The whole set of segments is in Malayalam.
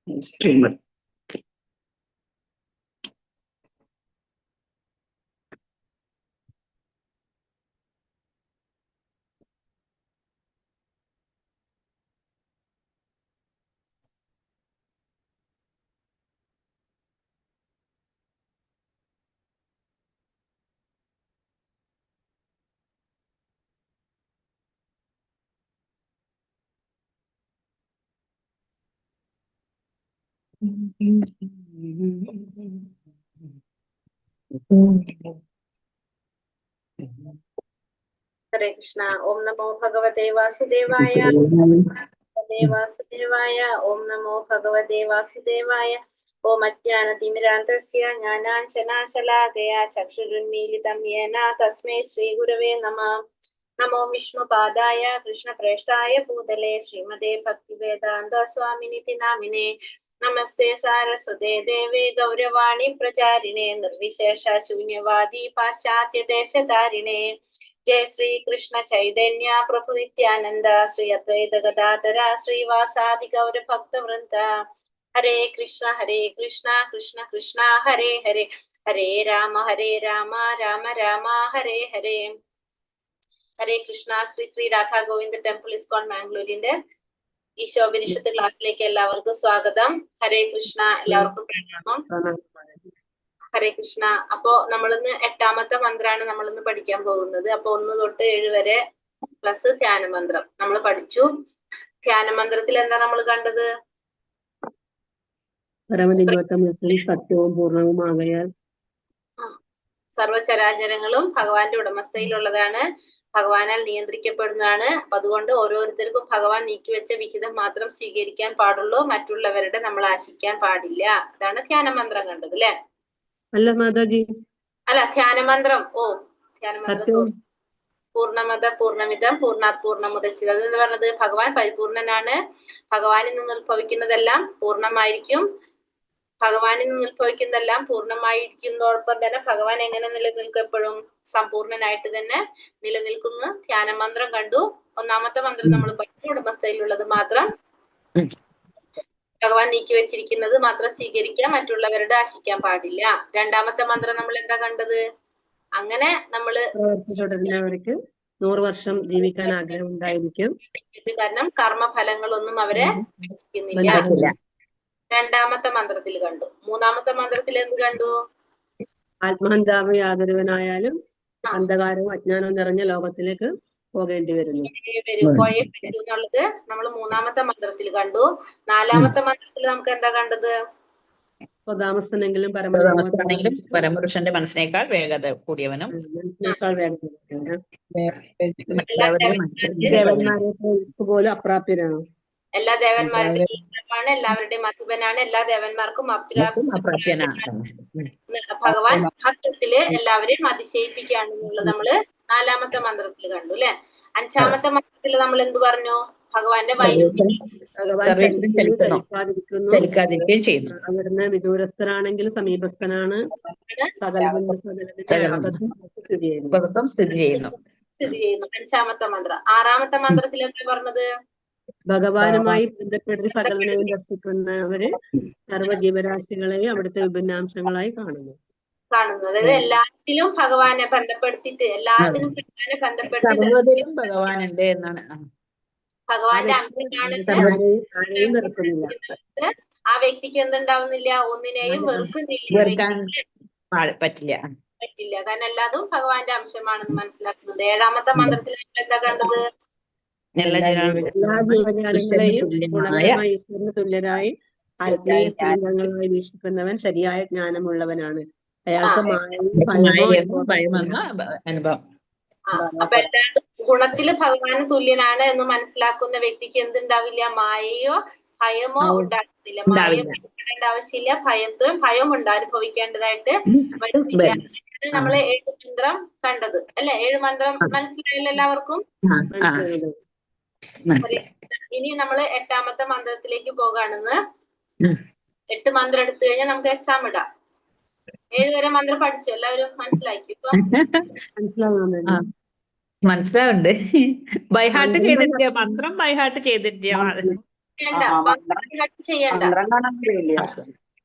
ശ്രീമദ് ഹരേ കൃഷ്ണ. ഓം നമോ ഭഗവതേ വാസുദേവായ. വാസുദേവായ. ഓം നമോ ഭഗവതേ വാസുദേവായ. ഓം അജ്ഞാനതിമിരാന്തസ്യ ജ്ഞാനാഞ്ജനാശലാകയാ ചക്ഷുരുന്മീലിതം യേന തസ്മൈ ശ്രീഗുരവേ നമഃ. നമോ വിഷ്ണുപാദായ കൃഷ്ണപ്രേഷ്ഠായ ഭൂതലേ ശ്രീമതേ ഭക്തിവേദാന്ത സ്വാമിനിതി നാമിനേ. നമസ്തേ സാരസ്വതേ ദേവേ ഗൗരവാണി പ്രചാരിണേ നിർവിശേഷ ശൂന്യവാദി പാശ്ചാത്യ ദേശധാരിണേ. ജയ ശ്രീ കൃഷ്ണ ചൈതന്യ പ്രഭു നിത്യാനന്ദ ശ്രീ അദ്വൈത ഗദാധര ശ്രീവാസാദി ഗൗരഭക്ത വൃന്ദ. ഹരേ കൃഷ്ണ കൃഷ്ണ കൃഷ്ണ ഹരേ ഹരേ, ഹരേ രാമ രാമ രാമ ഹരേ ഹരേ. ഹരേ കൃഷ്ണ. ശ്രീ ശ്രീ രാധാ ഗോവിന്ദ് ടെമ്പിൾ ഇസ്കോൺ മാംഗ്ലൂരിന്റെ ഈശോപനിഷത്ത് ക്ലാസ്സിലേക്ക് എല്ലാവർക്കും സ്വാഗതം. ഹരേ കൃഷ്ണ. എല്ലാവർക്കും പ്രണാമം. ഹരേ കൃഷ്ണ. അപ്പോ നമ്മളിന്ന് 8ാമത്തെ മന്ത്രമാണ് നമ്മളിന്ന് പഠിക്കാൻ പോകുന്നത്. അപ്പൊ 1 തൊട്ട് 7 വരെ പ്ലസ് ധ്യാനമന്ത്രം നമ്മൾ പഠിച്ചു. ധ്യാനമന്ത്രത്തിൽ എന്താ നമ്മൾ കണ്ടത്? സത്യവും പൂർണ്ണവുമാകയാൽ സർവചരാചരങ്ങളും ഭഗവാന്റെ ഉടമസ്ഥയിലുള്ളതാണ്, ഭഗവാനാൽ നിയന്ത്രിക്കപ്പെടുന്നതാണ്. അപ്പൊ അതുകൊണ്ട് ഓരോരുത്തർക്കും ഭഗവാൻ നീക്കിവെച്ച വിഹിതം മാത്രം സ്വീകരിക്കാൻ പാടുള്ളൂ, മറ്റുള്ളവരുടെ നമ്മൾ ആശിക്കാൻ പാടില്ല. അതാണ് ധ്യാനമന്ത്രം കണ്ടത് അല്ലെ? അല്ല മാതാജി, അല്ല ധ്യാനമന്ത്രം. ധ്യാനമന്ത്രം പൂർണ്ണമത പൂർണ്ണമിതം പൂർണ്ണാത് പൂർണ്ണമുദച്ഛിതം. അതെന്ന് പറഞ്ഞത് ഭഗവാൻ പരിപൂർണനാണ്, ഭഗവാനിൽ നിന്ന് ഉത്ഭവിക്കുന്നതെല്ലാം പൂർണ്ണമായിരിക്കും, ഭഗവാനിൽ നിന്ന് ഉത്ഭവിക്കുന്നതെല്ലാം പൂർണ്ണമായിരിക്കുന്നതോടൊപ്പം തന്നെ ഭഗവാൻ എങ്ങനെ നിലനിൽക്കും? എപ്പോഴും സമ്പൂർണനായിട്ട് തന്നെ നിലനിൽക്കുന്നു. ധ്യാനമന്ത്രം കണ്ടു. 1ാമത്തെ മന്ത്രം നമ്മൾ ഉടമസ്ഥയിലുള്ളത് മാത്രം, ഭഗവാൻ നീക്കി വെച്ചിരിക്കുന്നത് മാത്രം സ്വീകരിക്കാം, മറ്റുള്ളവരുടെ ആശിക്കാൻ പാടില്ല. 2ാമത്തെ മന്ത്രം നമ്മൾ എന്താ കണ്ടത്? അങ്ങനെ നമ്മള് തുടരുന്നവർക്ക് 100 വർഷം ജീവിക്കാൻ ആഗ്രഹം ഉണ്ടായിരിക്കും, കാരണം കർമ്മഫലങ്ങളൊന്നും അവരെ ബാധിക്കുന്നില്ല. 2ാമത്തെ മന്ത്രത്തിൽ കണ്ടു. 3ാമത്തെ മന്ത്രത്തിൽ എന്ത് കണ്ടു? ആത്മാന്താവ് യാതൊരുവനായാലും അന്ധകാരവും അജ്ഞാനവും നിറഞ്ഞ ലോകത്തിലേക്ക് പോകേണ്ടി വരുന്നു, പോയേ പറ്റൂ എന്നുള്ളത് നമ്മൾ 3ാമത്തെ മന്ത്രത്തിൽ കണ്ടു. 4ാമത്തെ മന്ത്രത്തിൽ നമുക്ക് എന്താ കണ്ടത്? സ്വതാമസനെങ്കിലും പരമപുരുഷന്റെ മനസ്സിനേക്കാൾ വേഗത കൂടിയവനും പോലും അപ്രാപ്യരാണ്. എല്ലാ ദേവന്മാരുടെയും ഈശ്വരനാണ്, എല്ലാവരുടെയും അധിപനാണ്, എല്ലാ ദേവന്മാർക്കും അപ്രാപ്യനാണ്. ഭഗവാൻ അർത്ഥത്തില് എല്ലാവരെയും അതിശയിപ്പിക്കുകയാണെന്നുള്ളത് നമ്മള് 4ാമത്തെ മന്ത്രത്തിൽ കണ്ടു അല്ലെ? 5ാമത്തെ മന്ത്രത്തിൽ നമ്മൾ എന്ത് പറഞ്ഞു? ഭഗവാന്റെ ചലിക്കാതിരിക്കുകയും ചെയ്യുന്നു. അവിടുന്ന് വിദൂരസ്ഥനാണെങ്കിലും സമീപസ്ഥനാണ്, സ്ഥിതി ചെയ്യുന്നു. 5ാമത്തെ മന്ത്രം. 6ാമത്തെ മന്ത്രത്തിൽ എന്താ പറഞ്ഞത്? ഭഗവാനുമായി ബന്ധപ്പെട്ട് സകലനെയും ദർശിക്കുന്നവര് സർവ്വജീവരാശികളെയും അവിടുത്തെ വിഭിന്നാംശങ്ങളായി കാണുന്നു. അതായത് എല്ലാത്തിലും ഭഗവാനെ ബന്ധപ്പെടുത്തിയിട്ട് എല്ലാത്തിനും ഭഗവാനെ ബന്ധപ്പെടുത്തി ഭഗവാനുണ്ട് എന്നാണ്. ഭഗവാന്റെ അംശമാണെന്ന് ആ വ്യക്തിക്ക് എന്തുണ്ടാവുന്നില്ല? ഒന്നിനെയും പറ്റില്ല. കാരണം എല്ലാതും ഭഗവാന്റെ അംശമാണെന്ന് മനസ്സിലാക്കുന്നത്. 7ാമത്തെ മന്ത്രത്തിൽ എന്താ കണ്ടത്? എല്ലാ ജീവജാലങ്ങളെയും ഈശ്വരന് തുല്യരായി ആത്മീയ കേന്ദ്രങ്ങളായി വീക്ഷിക്കുന്നവൻ ശരിയായ ജ്ഞാനമുള്ളവനാണ്. അയാൾക്ക് അനുഭവം. അപ്പൊ എല്ലാവരും ഗുണത്തില് ഭഗവാന് തുല്യനാണ് എന്ന് മനസ്സിലാക്കുന്ന വ്യക്തിക്ക് എന്തുണ്ടാവില്ല? മായയോ ഭയമോ ഉണ്ടാകുന്നില്ല. മായയോ ഭയപ്പെടേണ്ട ആവശ്യമില്ല, ഭയം അനുഭവിക്കേണ്ടതായിട്ട് വരില്ല. നമ്മള് 7 മന്ത്രം കണ്ടത് അല്ലെ? 7 മന്ത്രം മനസ്സിലായില്ല എല്ലാവർക്കും? ഇനി നമ്മള് 8ാമത്തെ മന്ത്രത്തിലേക്ക് പോകാണെന്ന്. 8 മന്ത്രം എടുത്തു കഴിഞ്ഞാൽ നമുക്ക് എക്സാം ഇടാം. 7 വരെ മന്ത്രം പഠിച്ചു എല്ലാവരും? മനസ്സിലാക്കി? ഇപ്പൊ മനസ്സിലാവുണ്ട്. ബൈഹാർട്ട് ചെയ്തിട്ടില്ല, മന്ത്രം ബൈഹാർട്ട് ചെയ്തിട്ടില്ല. വേണ്ട, ചെയ്യണ്ട,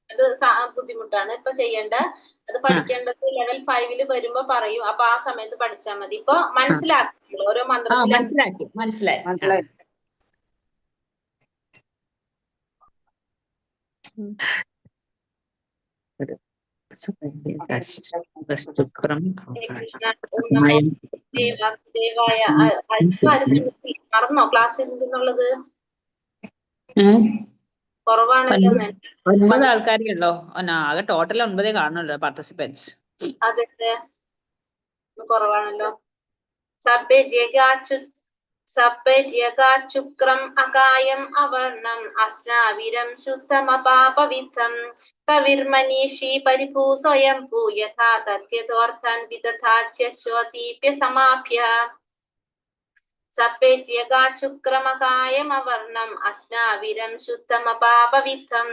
അത് ബുദ്ധിമുട്ടാണ് ഇപ്പൊ ചെയ്യണ്ട. അത് പഠിക്കേണ്ടത് ലെവൽ 5 വരുമ്പോ പറയും. അപ്പൊ ആ സമയത്ത് പഠിച്ചാൽ മതി. ഇപ്പൊ മനസ്സിലാക്കി ഓരോ മന്ത്രത്തിലും മനസ്സിലായി. ദേവാസുദേവായ മറന്നോ ക്ലാസ്സിൽ നിന്നുള്ളത്? കുറവാണല്ലോ. 9 ആൾക്കാരേ ഉള്ളോ? ആകെ ടോട്ടൽ 9 കാണുന്നുള്ളൂ പാർട്ടിസിപ്പൻസ്. അതെ, കുറവാണല്ലോ. സബ്ബേജ്യഗാചുക്രം അകായം അവർണം അസ്നാവിരം ശുദ്ധമപാപവിദ്ധം കവിർമനീഷി പരിഭൂ സ്വയം യഥാ തഥ്യതോർത്ഥാൻ വിദധാച്യശ്വതീപ്യ സമാഭ്യ. സബ്ബേജ്യഗാചുക്രമകായം അവർണം അസ്നാവിരം ശുദ്ധമപാപവിദ്ധം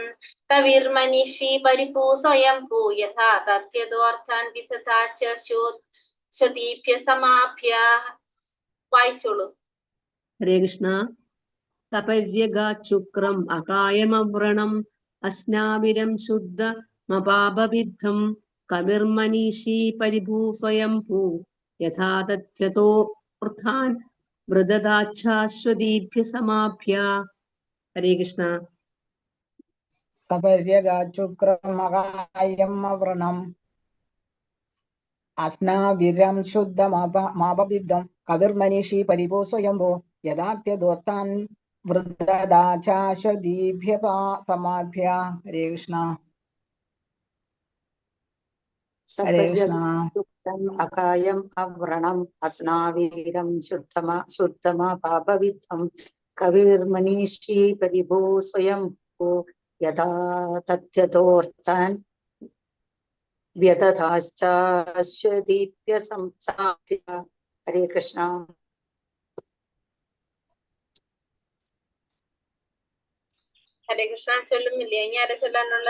കവിർമനീഷി പരിഭൂ സ്വയം യഥാ തഥ്യതോർത്ഥാൻ വിദധാച്യശ്വതീപ്യ സമാഭ്യ. വായിച്ചോളൂ. ഹരേ കൃഷ്ണ. സപര്യഗാചുക്രം അകായമവ്രണം അസ്നാവിരം ശുദ്ധമപാപവിദ്ധം കവിർമനീഷി പരിഭൂ സ്വയംഭൂ യഥാ തഥ്യതോർത്ഥാൻ വൃദധാച്ഛാശ്വതീഭ്യ സമാഭ്യ. ഹരേ കൃഷ്ണ. സപര്യഗാചുക്രം അകായം അവ്രണം അസ്നാവിരം ശുദ്ധമപാപവിദ്ധം കവിർമനീഷി പരിഭൂ സ്വയംഭൂ യഥാത്യദോർത്ഥാൻ വൃദധാച്ഛാശ്വതീഭ്യ സമാഭ്യ. ഹരേ കൃഷ്ണ. ഹരേ കൃഷ്ണ. അകായം അവ്രണം അസ്നാവീരം ശുദ്ധമപാപവിദ്ധം കവിർമനീഷി പരിഭൂ സ്വയംഭൂ യഥാ തഥ്യതോർത്ഥാൻ വ്യദധാശ്ചാശ്വതീഭ്യ സമാഭ്യ. ഹരേ കൃഷ്ണ. ഹരേ കൃഷ്ണ ചൊല്ലുന്നില്ലേ? ഇനി ആരെ ചൊല്ലാനുള്ള?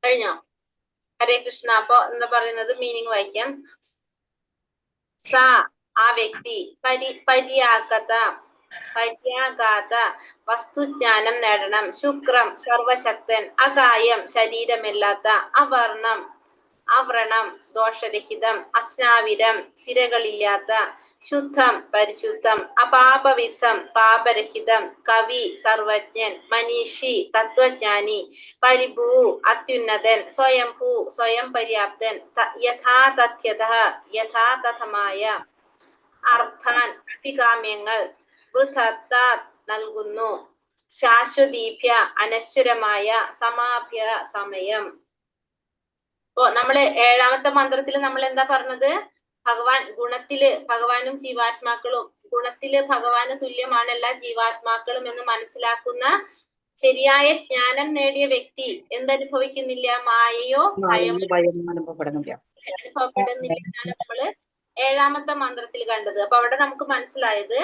കഴിഞ്ഞോ? ഹരേ കൃഷ്ണ. അപ്പൊ എന്താ പറയുന്നത്? മീനിങ് വായിക്കാം. സ ആ വ്യക്തി, പര്യാഘാത വസ്തുജ്ഞാനം നേടണം, ശുക്രം സർവശക്തൻ, അകായം ശരീരമില്ലാത്ത, അവ്രണം ദോഷരഹിതം, അസ്നാവിരം സിരകളില്ലാത്ത, ശുദ്ധം പരിശുദ്ധം, അപാപവിദ്ധം പാപരഹിതം, കവി സർവജ്ഞൻ, മനീഷി തത്വജ്ഞാനി, പരിഭൂ അത്യുന്നതൻ, സ്വയംഭൂ സ്വയം പര്യാപ്തൻ, യഥാതഥ്യതഃ യഥാതഥമായ, അർത്ഥാൻ അഭികാമ്യങ്ങൾ, വൃഥത്താത് നൽകുന്നു, ശാശ്വതീഭ്യ അനശ്വരമായ, സമാഭ്യ സമയം. ഇപ്പോ നമ്മള് 7ാമത്തെ മന്ത്രത്തിൽ നമ്മൾ എന്താ പറഞ്ഞത്? ഭഗവാൻ ഗുണത്തില് ഭഗവാനും ജീവാത്മാക്കളും, ഗുണത്തില് ഭഗവാന് തുല്യമാണ് എല്ലാ ജീവാത്മാക്കളും എന്ന് മനസ്സിലാക്കുന്ന ശരിയായ ജ്ഞാനം നേടിയ വ്യക്തി എന്തനുഭവിക്കുന്നില്ല? മായയോ ഭയമോ അനുഭവപ്പെടുന്നില്ല എന്നാണ് നമ്മള് 7ാമത്തെ മന്ത്രത്തിൽ കണ്ടത്. അപ്പൊ അവിടെ നമുക്ക് മനസ്സിലായത്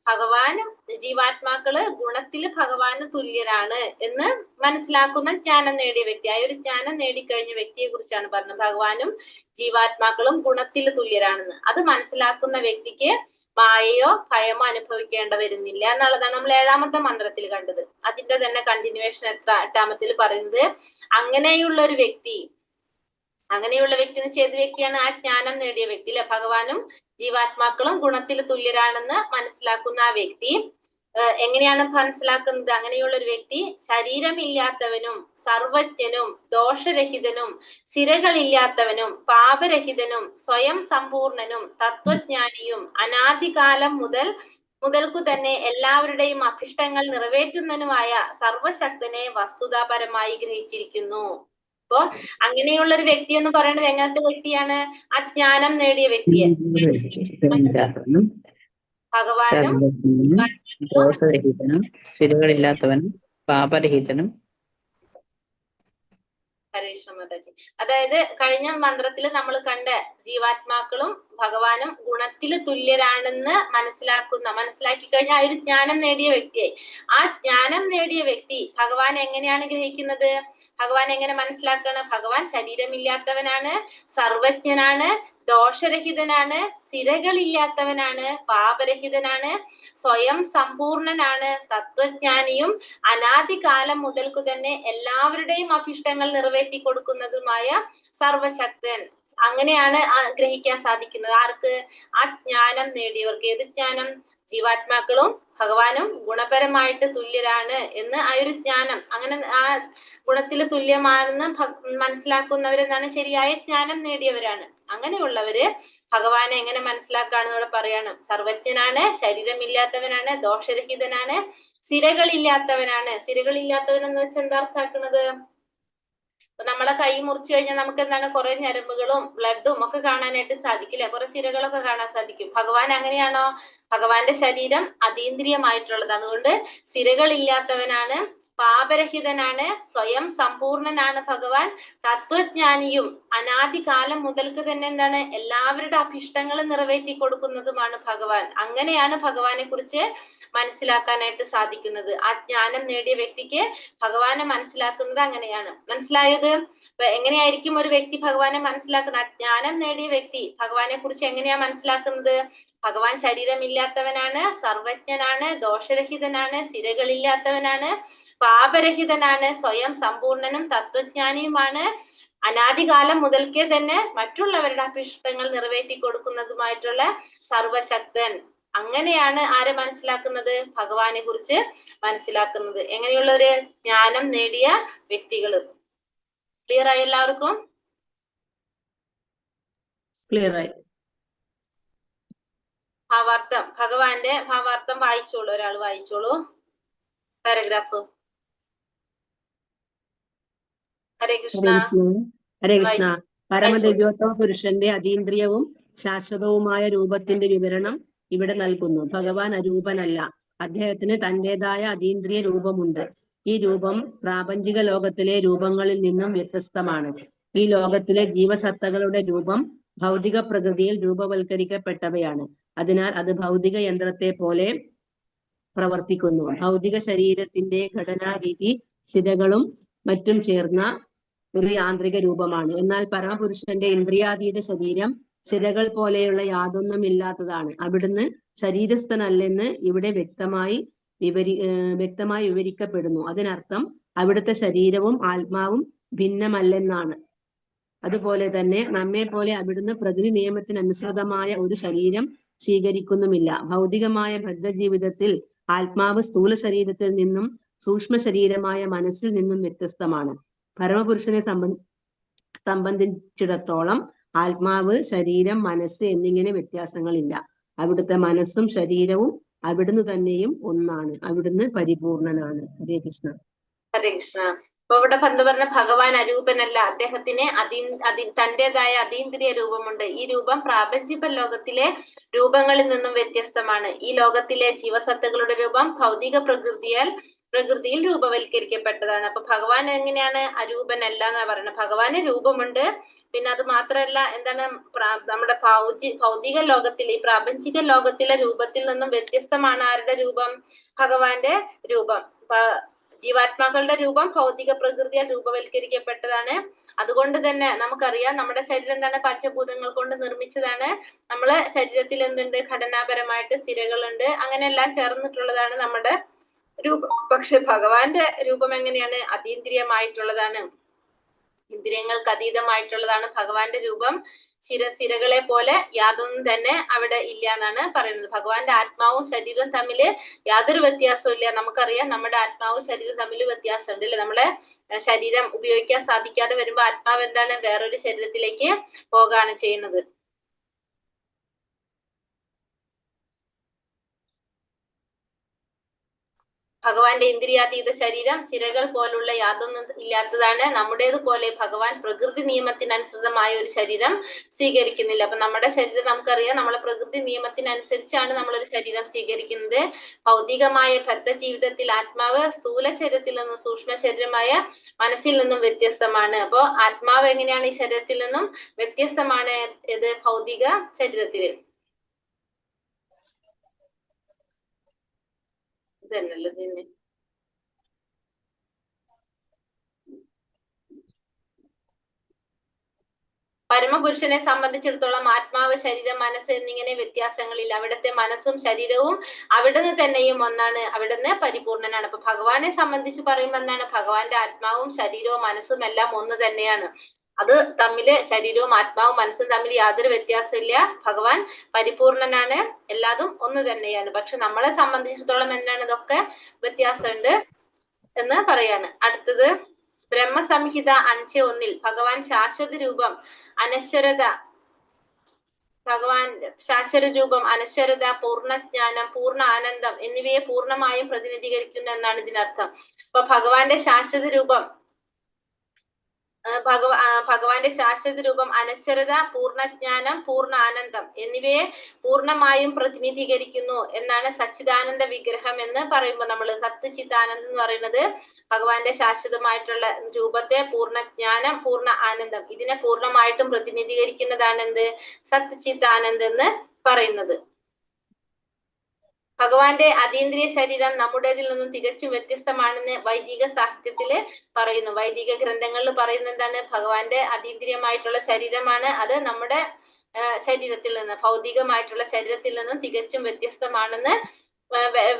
ഭഗവാനും ജീവാത്മാക്കള് ഗുണത്തില് ഭഗവാന് തുല്യരാണ് എന്ന് മനസ്സിലാക്കുന്ന ജ്ഞാനം നേടിയ വ്യക്തി. ആ ഒരു ജ്ഞാനം നേടിക്കഴിഞ്ഞ വ്യക്തിയെ കുറിച്ചാണ് പറഞ്ഞത്. ഭഗവാനും ജീവാത്മാക്കളും ഗുണത്തില് തുല്യരാണെന്ന്. അത് മനസ്സിലാക്കുന്ന വ്യക്തിക്ക് മായയോ ഭയമോ അനുഭവിക്കേണ്ട വരുന്നില്ല എന്നുള്ളതാണ് നമ്മൾ 7ാമത്തെ മന്ത്രത്തിൽ കണ്ടത്. അതിന്റെ തന്നെ കണ്ടിന്യൂവേഷൻ 8ാമത്തിൽ പറയുന്നത് അങ്ങനെയുള്ള ഒരു വ്യക്തി ചെയ്ത വ്യക്തിയാണ് ആ ജ്ഞാനം നേടിയ വ്യക്തി അല്ലെ. ഭഗവാനും ജീവാത്മാക്കളും ഗുണത്തിൽ തുല്യരാണെന്ന് മനസ്സിലാക്കുന്ന ആ വ്യക്തി എങ്ങനെയാണ് മനസ്സിലാക്കുന്നത്? അങ്ങനെയുള്ള ഒരു വ്യക്തി ശരീരമില്ലാത്തവനും സർവജ്ഞനും ദോഷരഹിതനും സിരകളില്ലാത്തവനും പാപരഹിതനും സ്വയം സമ്പൂർണനും തത്വജ്ഞാനിയും അനാദികാലം മുതൽക്കു തന്നെ എല്ലാവരുടെയും അഭിഷ്ടങ്ങൾ നിറവേറ്റുന്നതിനുമായ സർവശക്തനെ വസ്തുതാപരമായി ഗ്രഹിച്ചിരിക്കുന്നു. അപ്പോ അങ്ങനെയുള്ള ഒരു വ്യക്തി എന്ന് പറയുന്നത് എങ്ങനത്തെ വ്യക്തിയാണ്? അജ്ഞാനം നേടിയ വ്യക്തിയെ. ഭഗവാനും ദോഷരഹിതനും ശിരകളില്ലാത്തവനും പാപരഹിതനും. ഹരേഷ്ണമാതാജി. അതായത് കഴിഞ്ഞ മന്ത്രത്തിൽ നമ്മൾ കണ്ട ജീവാത്മാക്കളും ഭഗവാനും ഗുണത്തില് തുല്യരാണെന്ന് മനസ്സിലാക്കി കഴിഞ്ഞാൽ ആ ഒരു ജ്ഞാനം നേടിയ വ്യക്തിയായി. ആ ജ്ഞാനം നേടിയ വ്യക്തി ഭഗവാൻ എങ്ങനെയാണ് ഗ്രഹിക്കുന്നത്? ഭഗവാൻ എങ്ങനെ മനസ്സിലാക്കണം? ഭഗവാൻ ശരീരമില്ലാത്തവനാണ്, സർവജ്ഞനാണ്, ദോഷരഹിതനാണ്, സിരകളില്ലാത്തവനാണ്, പാപരഹിതനാണ്, സ്വയം സമ്പൂർണനാണ്, തത്വജ്ഞാനിയും അനാദികാലം മുതൽക്കു തന്നെ എല്ലാവരുടെയും അഭിഷ്ടങ്ങൾ നിറവേറ്റി കൊടുക്കുന്നതുമായ സർവശക്തൻ. അങ്ങനെയാണ് ഗ്രഹിക്കാൻ സാധിക്കുന്നത്. ആർക്ക്? ആ ജ്ഞാനം നേടിയവർക്ക്. ഏത് ജ്ഞാനം? ജീവാത്മാക്കളും ഭഗവാനും ഗുണപരമായിട്ട് തുല്യരാണ് എന്ന് ആ ഒരു ജ്ഞാനം, അങ്ങനെ ആ ഗുണത്തിൽ തുല്യമാണെന്ന് മനസ്സിലാക്കുന്നവരെന്നാണ് ശരിയായ ജ്ഞാനം നേടിയവരാണ്. അങ്ങനെയുള്ളവര് ഭഗവാനെ എങ്ങനെ മനസ്സിലാക്കാണെന്ന് ഇവിടെ പറയാണ്. സർവജ്ഞനാണ്, ശരീരമില്ലാത്തവനാണ്, ദോഷരഹിതനാണ്, സിരകളില്ലാത്തവനാണ്. സിരകളില്ലാത്തവൻ എന്ന് വെച്ചാൽ എന്താ അർത്ഥാക്കുന്നത്? നമ്മളെ കൈ മുറിച്ചു കഴിഞ്ഞാൽ നമുക്ക് എന്താണ് കുറെ ഞരമ്പുകളും ബ്ലഡും ഒക്കെ കാണാനായിട്ട് സാധിക്കില്ലേ? കുറെ സിരകളൊക്കെ കാണാൻ സാധിക്കും. ഭഗവാൻ അങ്ങനെയാണോ? ഭഗവാന്റെ ശരീരം അതീന്ദ്രിയമായിട്ടുള്ളതാണ്. അതുകൊണ്ട് സിരകളില്ലാത്തവനാണ്, പാപരഹിതനാണ്, സ്വയം സമ്പൂർണനാണ് ഭഗവാൻ, തത്വജ്ഞാനിയും അനാദികാലം മുതൽക്ക് തന്നെ എന്താണ് എല്ലാവരുടെ അഭിഷ്ടങ്ങൾ നിറവേറ്റി കൊടുക്കുന്നതുമാണ് ഭഗവാൻ. അങ്ങനെയാണ് ഭഗവാനെ കുറിച്ച് മനസ്സിലാക്കാനായിട്ട് സാധിക്കുന്നത്. ആ ജ്ഞാനം നേടിയ വ്യക്തിക്ക് ഭഗവാനെ മനസ്സിലാക്കുന്നത് അങ്ങനെയാണ്. മനസ്സിലായത്? എങ്ങനെയായിരിക്കും ഒരു വ്യക്തി ഭഗവാനെ മനസ്സിലാക്കുന്നത്? ജ്ഞാനം നേടിയ വ്യക്തി ഭഗവാനെ കുറിച്ച് എങ്ങനെയാ മനസ്സിലാക്കുന്നത്? ഭഗവാൻ ശരീരമില്ലാത്തവനാണ്, സർവജ്ഞനാണ്, ദോഷരഹിതനാണ്, സിരകളില്ലാത്തവനാണ്, പാപരഹിതനാണ്, സ്വയം സമ്പൂർണനും തത്വജ്ഞാനിയുമാണ്, അനാദികാലം മുതൽക്കേ തന്നെ മറ്റുള്ളവരുടെ അഭിഷ്ടങ്ങൾ നിറവേറ്റി കൊടുക്കുന്നതുമായിട്ടുള്ള സർവശക്തൻ. അങ്ങനെയാണ് ആരെ മനസ്സിലാക്കുന്നത്? ഭഗവാനെ കുറിച്ച് മനസ്സിലാക്കുന്നത്. എങ്ങനെയുള്ള ഒരു ജ്ഞാനം നേടിയ വ്യക്തികള്. ക്ലിയർ ആയി എല്ലാവർക്കും? ക്ലിയർ ആയി. ഭാവാർത്ഥം, ഭഗവാന്റെ ഭാവാർത്ഥം വായിച്ചോളൂ. ഒരാൾ വായിച്ചോളൂ പാരഗ്രാഫ്. ഹരേ കൃഷ്ണ. ഹരേ കൃഷ്ണ. പരമദിവ്യോത്തമ പുരുഷന്റെ അതീന്ദ്രിയവും ശാശ്വതവുമായ രൂപത്തിന്റെ വിവരണം ഇവിടെ നൽകുന്നു. ഭഗവാൻ അരൂപനല്ല. അദ്ദേഹത്തിന് തന്റേതായ അതീന്ദ്രിയ രൂപമുണ്ട്. ഈ രൂപം പ്രാപഞ്ചിക ലോകത്തിലെ രൂപങ്ങളിൽ നിന്നും വ്യത്യസ്തമാണ്. ഈ ലോകത്തിലെ ജീവസത്തകളുടെ രൂപം ഭൗതിക പ്രകൃതിയിൽ രൂപവൽക്കരിക്കപ്പെട്ടവയാണ്. അതിനാൽ അത് ഭൗതിക യന്ത്രത്തെ പോലെ പ്രവർത്തിക്കുന്നു. ഭൗതിക ശരീരത്തിന്റെ ഘടനാരീതി സിരകളും മറ്റും ചേർന്ന ഒരു യാന്ത്രിക രൂപമാണ്. എന്നാൽ പരമപുരുഷന്റെ ഇന്ദ്രിയാതീത ശരീരം സിരകൾ പോലെയുള്ള യാതൊന്നുമില്ലാത്തതാണ്. അവിടുന്ന് ശരീരസ്ഥനല്ലെന്ന് ഇവിടെ വ്യക്തമായി വിവരിക്കപ്പെടുന്നു. അതിനർത്ഥം അവിടുത്തെ ശരീരവും ആത്മാവും ഭിന്നമല്ലെന്നാണ്. അതുപോലെ തന്നെ നമ്മെ പോലെ അവിടുന്ന് പ്രകൃതി നിയമത്തിനനുസൃതമായ ഒരു ശരീരം സ്വീകരിക്കുന്നുമില്ല. ഭൗതികമായ ബദ്ധജീവിതത്തിൽ ആത്മാവ് സ്ഥൂല ശരീരത്തിൽ നിന്നും സൂക്ഷ്മ ശരീരമായ മനസ്സിൽ നിന്നും വ്യത്യസ്തമാണ്. പരമപുരുഷനെ സംബന്ധിച്ചിടത്തോളം ആത്മാവ്, ശരീരം, മനസ്സ് എന്നിങ്ങനെ വ്യത്യാസങ്ങളില്ല. അവിടുത്തെ മനസ്സും ശരീരവും അവിടുന്ന് തന്നെയും ഒന്നാണ്. അവിടുന്ന് പരിപൂർണനാണ്. ഹരേ കൃഷ്ണ. ഹരേ കൃഷ്ണ. അപ്പൊ ഇവിടെ എന്താ പറഞ്ഞ? ഭഗവാൻ അരൂപനല്ല. അദ്ദേഹത്തിന് തന്റേതായ അതീന്ദ്രിയ രൂപമുണ്ട്. ഈ രൂപം പ്രാപഞ്ചിക ലോകത്തിലെ രൂപങ്ങളിൽ നിന്നും വ്യത്യസ്തമാണ്. ഈ ലോകത്തിലെ ജീവസത്തകളുടെ രൂപം ഭൗതിക പ്രകൃതിയിൽ രൂപവൽക്കരിക്കപ്പെട്ടതാണ്. അപ്പൊ ഭഗവാൻ എങ്ങനെയാണ്? അരൂപനല്ല എന്നാ പറയുന്നത്. ഭഗവാന് രൂപമുണ്ട്. പിന്നെ അത് മാത്രമല്ല, എന്താണ്, നമ്മുടെ ഭൗതിക ലോകത്തിലെ ഈ പ്രാപഞ്ചിക ലോകത്തിലെ രൂപത്തിൽ നിന്നും വ്യത്യസ്തമാണ് ആരുടെ രൂപം? ഭഗവാന്റെ രൂപം. ജീവാത്മാക്കളുടെ രൂപം ഭൗതിക പ്രകൃതിയാൽ രൂപവൽക്കരിക്കപ്പെട്ടതാണ്. അതുകൊണ്ട് തന്നെ നമുക്കറിയാം നമ്മുടെ ശരീരം എന്താണ്? പഞ്ചഭൂതങ്ങൾ കൊണ്ട് നിർമ്മിച്ചതാണ്. നമ്മളെ ശരീരത്തിൽ എന്തുണ്ട്? ഘടനാപരമായിട്ട് സിരകളുണ്ട്. അങ്ങനെ എല്ലാം ചേർന്നിട്ടുള്ളതാണ് നമ്മുടെ രൂപം. പക്ഷെ ഭഗവാന്റെ രൂപം എങ്ങനെയാണ്? അതീന്ദ്രിയമായിട്ടുള്ളതാണ്. ഇന്ദ്രിയങ്ങൾക്ക് അതീതമായിട്ടുള്ളതാണ് ഭഗവാന്റെ രൂപം. സിരകളെ പോലെ യാതൊന്നും തന്നെ അവിടെ ഇല്ല എന്നാണ് പറയുന്നത്. ഭഗവാന്റെ ആത്മാവും ശരീരവും തമ്മിൽ യാതൊരു വ്യത്യാസവും ഇല്ല. നമുക്കറിയാം നമ്മുടെ ആത്മാവും ശരീരവും തമ്മിൽ വ്യത്യാസമുണ്ട് അല്ലെ? നമ്മുടെ ശരീരം ഉപയോഗിക്കാൻ സാധിക്കാതെ വരുമ്പോ ആത്മാവ് എന്താണ്? വേറൊരു ശരീരത്തിലേക്ക് പോവുകയാണ് ചെയ്യുന്നത്. ഭഗവാന്റെ ഇന്ദ്രിയാതീത ശരീരം സിരകൾ പോലുള്ള യാതൊന്നും ഇല്ലാത്തതാണ്. നമ്മുടേതുപോലെ ഭഗവാൻ പ്രകൃതി നിയമത്തിനനുസൃതമായ ഒരു ശരീരം സ്വീകരിക്കുന്നില്ല. അപ്പൊ നമ്മുടെ ശരീരം നമുക്കറിയാം, നമ്മളെ പ്രകൃതി നിയമത്തിനനുസരിച്ചാണ് നമ്മളൊരു ശരീരം സ്വീകരിക്കുന്നത്. ഭൗതികമായ ബദ്ധജീവിതത്തിൽ ആത്മാവ് സ്ഥൂല ശരീരത്തിൽ നിന്നും സൂക്ഷ്മ ശരീരമായ മനസ്സിൽ നിന്നും വ്യത്യസ്തമാണ്. അപ്പോ ആത്മാവ് എങ്ങനെയാണ് ഈ ശരീരത്തിൽ നിന്നും വ്യത്യസ്തമാണ്? ഇത് ഭൗതിക ശരീരത്തില്. ഇതന്നല്ലോ പിന്നെ ബ്രഹ്മപുരുഷനെ സംബന്ധിച്ചിടത്തോളം ആത്മാവ്, ശരീരം, മനസ്സ് എന്നിങ്ങനെ വ്യത്യാസങ്ങളില്ല. അവിടുത്തെ മനസ്സും ശരീരവും അവിടുന്ന് തന്നെയും ഒന്നാണ്, അവിടുന്ന് പരിപൂർണനാണ്. അപ്പൊ ഭഗവാനെ സംബന്ധിച്ച് പറയുമ്പോൾ എന്താണ്? ഭഗവാന്റെ ആത്മാവും ശരീരവും മനസ്സും എല്ലാം ഒന്ന് തന്നെയാണ്. അത് തമ്മില് ശരീരവും ആത്മാവും മനസ്സും തമ്മിൽ യാതൊരു വ്യത്യാസമില്ല. ഭഗവാൻ പരിപൂർണനാണ്, എല്ലാതും ഒന്ന് തന്നെയാണ്. പക്ഷെ നമ്മളെ സംബന്ധിച്ചിടത്തോളം എന്താണ്? ഇതൊക്കെ വ്യത്യാസമുണ്ട് എന്ന് പറയാണ്. അടുത്തത് ബ്രഹ്മസംഹിത 5:1 ഭഗവാൻ ശാശ്വത രൂപം, അനശ്വരത, അനശ്വരത, പൂർണ്ണജ്ഞാനം, പൂർണ്ണ ആനന്ദം എന്നിവയെ പൂർണ്ണമായും പ്രതിനിധീകരിക്കുന്നു എന്നാണ് ഇതിനർത്ഥം. അപ്പൊ ഭഗവാന്റെ ശാശ്വത രൂപം അനശ്വരത, പൂർണ്ണജ്ഞാനം, പൂർണ്ണ ആനന്ദം എന്നിവയെ പൂർണ്ണമായും പ്രതിനിധീകരിക്കുന്നു എന്നാണ് സച്ചിദാനന്ദ വിഗ്രഹം എന്ന് പറയുമ്പോൾ നമ്മൾ സത്യചിത്താനന്ദം എന്ന് പറയുന്നത് ഭഗവാന്റെ ശാശ്വതമായിട്ടുള്ള രൂപത്തെ, പൂർണ്ണജ്ഞാനം, പൂർണ്ണ ആനന്ദം ഇതിനെ പൂർണ്ണമായിട്ടും പ്രതിനിധീകരിക്കുന്നതാണ് എന്ത്? സത്യചിത്താനന്ദം എന്ന് പറയുന്നത്. ഭഗവാന്റെ അതീന്ദ്രിയ ശരീരം നമ്മുടേതിൽ നിന്നും തികച്ചും വ്യത്യസ്തമാണെന്ന് വൈദിക സാഹിത്യത്തില് പറയുന്നു. വൈദിക ഗ്രന്ഥങ്ങളിൽ പറയുന്നത് എന്താണ്? ഭഗവാന്റെ അതീന്ദ്രിയമായിട്ടുള്ള ശരീരമാണ്, അത് നമ്മുടെ ശരീരത്തിൽ നിന്ന്, ഭൗതികമായിട്ടുള്ള ശരീരത്തിൽ നിന്നും തികച്ചും വ്യത്യസ്തമാണെന്ന്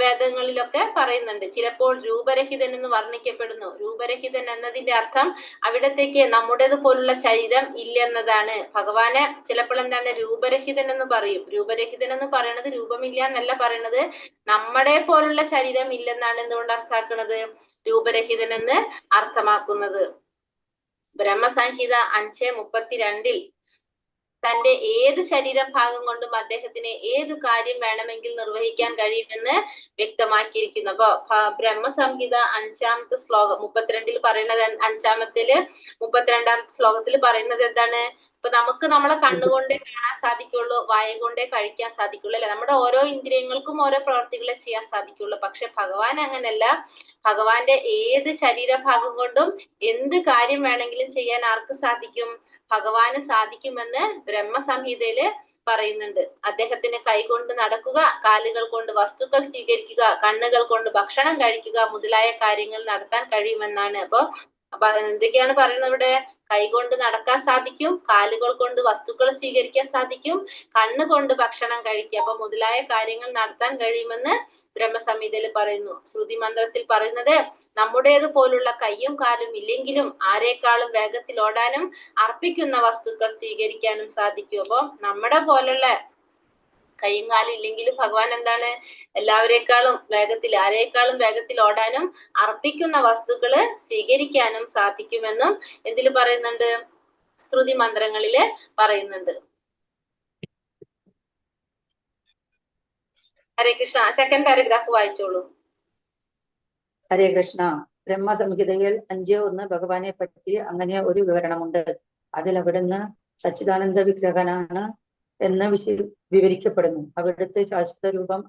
വേദങ്ങളിലൊക്കെ പറയുന്നുണ്ട്. ചിലപ്പോൾ രൂപരഹിതൻ എന്ന് വർണ്ണിക്കപ്പെടുന്നു. രൂപരഹിതൻ എന്നതിന്റെ അർത്ഥം അവിടത്തേക്ക് നമ്മുടേത് പോലുള്ള ശരീരം ഇല്ലെന്നതാണ്. ഭഗവാനെ ചിലപ്പോൾ എന്താണ്? രൂപരഹിതൻ എന്ന് പറയും. രൂപരഹിതൻ എന്ന് പറയുന്നത് രൂപമില്ല എന്നല്ല പറയുന്നത്, നമ്മുടെ പോലുള്ള ശരീരം ഇല്ലെന്നാണ് എന്തുകൊണ്ട് അർത്ഥാക്കുന്നത്? രൂപരഹിതൻ എന്ന് അർത്ഥമാക്കുന്നത്. ബ്രഹ്മസംഹിത 5:32 തന്റെ ഏത് ശരീരഭാഗം കൊണ്ടും അദ്ദേഹത്തിന് ഏതു കാര്യം വേണമെങ്കിൽ നിർവഹിക്കാൻ കഴിയുമെന്ന് വ്യക്തമാക്കിയിരിക്കുന്നു. അപ്പൊ ബ്രഹ്മസംഹിത 5-ാമത്തെ ശ്ലോകം 32 പറയുന്നത്, 32-ാമത്തെ ശ്ലോകത്തിൽ പറയുന്നത് എന്താണ്? ഇപ്പൊ നമുക്ക് നമ്മളെ കണ്ണുകൊണ്ടേ കാണാൻ സാധിക്കുള്ളൂ, വായ കൊണ്ടേ കഴിക്കാൻ സാധിക്കുള്ളൂ, അല്ലെ? നമ്മുടെ ഓരോ ഇന്ദ്രിയങ്ങൾക്കും ഓരോ പ്രവർത്തികളെ ചെയ്യാൻ സാധിക്കുള്ളൂ. പക്ഷെ ഭഗവാൻ അങ്ങനല്ല. ഭഗവാന്റെ ഏത് ശരീരഭാഗം കൊണ്ടും എന്ത് കാര്യം വേണമെങ്കിലും ചെയ്യാൻ ആർക്ക് സാധിക്കും? ഭഗവാന് സാധിക്കുമെന്ന് ബ്രഹ്മസംഹിതയില് പറയുന്നുണ്ട്. അദ്ദേഹത്തിന് കൈകൊണ്ട് നടക്കുക, കാലുകൾ കൊണ്ട് വസ്തുക്കൾ സ്വീകരിക്കുക, കണ്ണുകൾ കൊണ്ട് ഭക്ഷണം കഴിക്കുക മുതലായ കാര്യങ്ങൾ നടത്താൻ കഴിയുമെന്നാണ്. അപ്പൊ എന്തൊക്കെയാണ് പറയുന്നത് ഇവിടെ? കൈകൊണ്ട് നടക്കാൻ സാധിക്കും, കാലുകൾ കൊണ്ട് വസ്തുക്കൾ സ്വീകരിക്കാൻ സാധിക്കും, കണ്ണുകൊണ്ട് ഭക്ഷണം കഴിക്കുക, അപ്പൊ മുതലായ കാര്യങ്ങൾ നടത്താൻ കഴിയുമെന്ന് ബ്രഹ്മസംഹിതയിൽ പറയുന്നു. ശ്രുതി മന്ത്രത്തിൽ പറയുന്നത് നമ്മുടേത് പോലുള്ള കയ്യും കാലും ഇല്ലെങ്കിലും ആരെക്കാളും വേഗത്തിൽ ഓടാനും അർപ്പിക്കുന്ന വസ്തുക്കൾ സ്വീകരിക്കാനും സാധിക്കും. അപ്പൊ നമ്മുടെ പോലുള്ള കൈയും കാലും ഇല്ലെങ്കിലും ഭഗവാൻ എന്താണ്? എല്ലാവരെക്കാളും വേഗത്തിൽ, ആരെക്കാളും വേഗത്തിൽ ഓടാനും അർപ്പിക്കുന്ന വസ്തുക്കള് സ്വീകരിക്കാനും സാധിക്കുമെന്നും എന്തില് പറയുന്നുണ്ട്? ശ്രുതി മന്ത്രങ്ങളില് പറയുന്നുണ്ട്. ഹരേ കൃഷ്ണ. സെക്കൻഡ് പാരഗ്രാഫ് വായിച്ചോളൂ. ഹരേ കൃഷ്ണ. ബ്രഹ്മസംഹിതയിൽ 5:1 ഭഗവാനെ പറ്റി അങ്ങനെ ഒരു വിവരണമുണ്ട്. അതിൽ അവിടുന്ന് സച്ചിദാനന്ദ വിഗ്രഹനാണ് എന്ന് വിവരിക്കപ്പെടുന്നു. അവിടുത്തെ ശാശ്വത രൂപം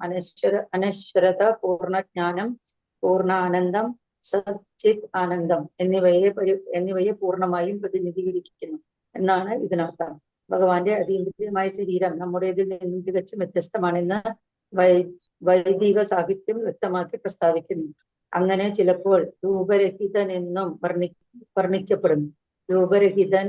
അനശ്വരത, പൂർണ്ണജ്ഞാനം, പൂർണ്ണ ആനന്ദം, സച്ചിത് ആനന്ദം എന്നിവയെ പൂർണ്ണമായും പ്രതിനിധീകരിക്കുന്നു എന്നാണ് ഇതിനർത്ഥം. ഭഗവാന്റെ അതീന്ദ്രിയമായ ശരീരം നമ്മുടേതിൽ നിന്നും തികച്ചും വ്യത്യസ്തമാണെന്ന് വൈദിക സാഹിത്യം വ്യക്തമാക്കി പ്രസ്താവിക്കുന്നു. അങ്ങനെ ചിലപ്പോൾ രൂപരഹിതൻ എന്നും വർണ്ണിക്കപ്പെടുന്നു. രൂപരഹിതൻ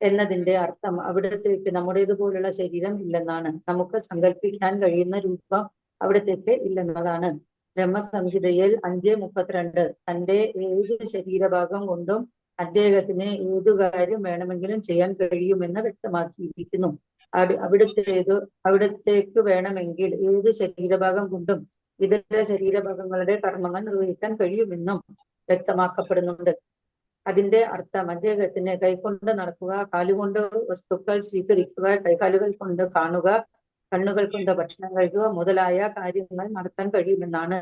എന്നതിന്റെ അർത്ഥം അവിടത്തേക്ക് നമ്മുടേതുപോലുള്ള ശരീരം ഇല്ലെന്നാണ്. നമുക്ക് സങ്കല്പിക്കാൻ കഴിയുന്ന രൂപം അവിടത്തേക്ക് ഇല്ലെന്നതാണ്. ബ്രഹ്മസംഹിതയിൽ 5:32 തന്റെ ഏത് ശരീരഭാഗം കൊണ്ടും അദ്ദേഹത്തിന് ഏതു കാര്യം വേണമെങ്കിലും ചെയ്യാൻ കഴിയുമെന്ന് വ്യക്തമാക്കിയിരിക്കുന്നു. അവിടത്തേക്ക് വേണമെങ്കിൽ ഏത് ശരീരഭാഗം കൊണ്ടും ഇതര ശരീരഭാഗങ്ങളുടെ കർമ്മങ്ങൾ നിർവഹിക്കാൻ കഴിയുമെന്നും വ്യക്തമാക്കപ്പെടുന്നുണ്ട്. അതിന്റെ അർത്ഥം അദ്ദേഹത്തിന് കൈകൊണ്ട് നടക്കുക, കാലുകൊണ്ട് വസ്തുക്കൾ സ്വീകരിക്കുക, കൈകാലുകൾ കൊണ്ട് കാണുക, കണ്ണുകൾ കൊണ്ട് ഭക്ഷണം കഴിക്കുക മുതലായ കാര്യങ്ങൾ നടത്താൻ കഴിയുമെന്നാണ്.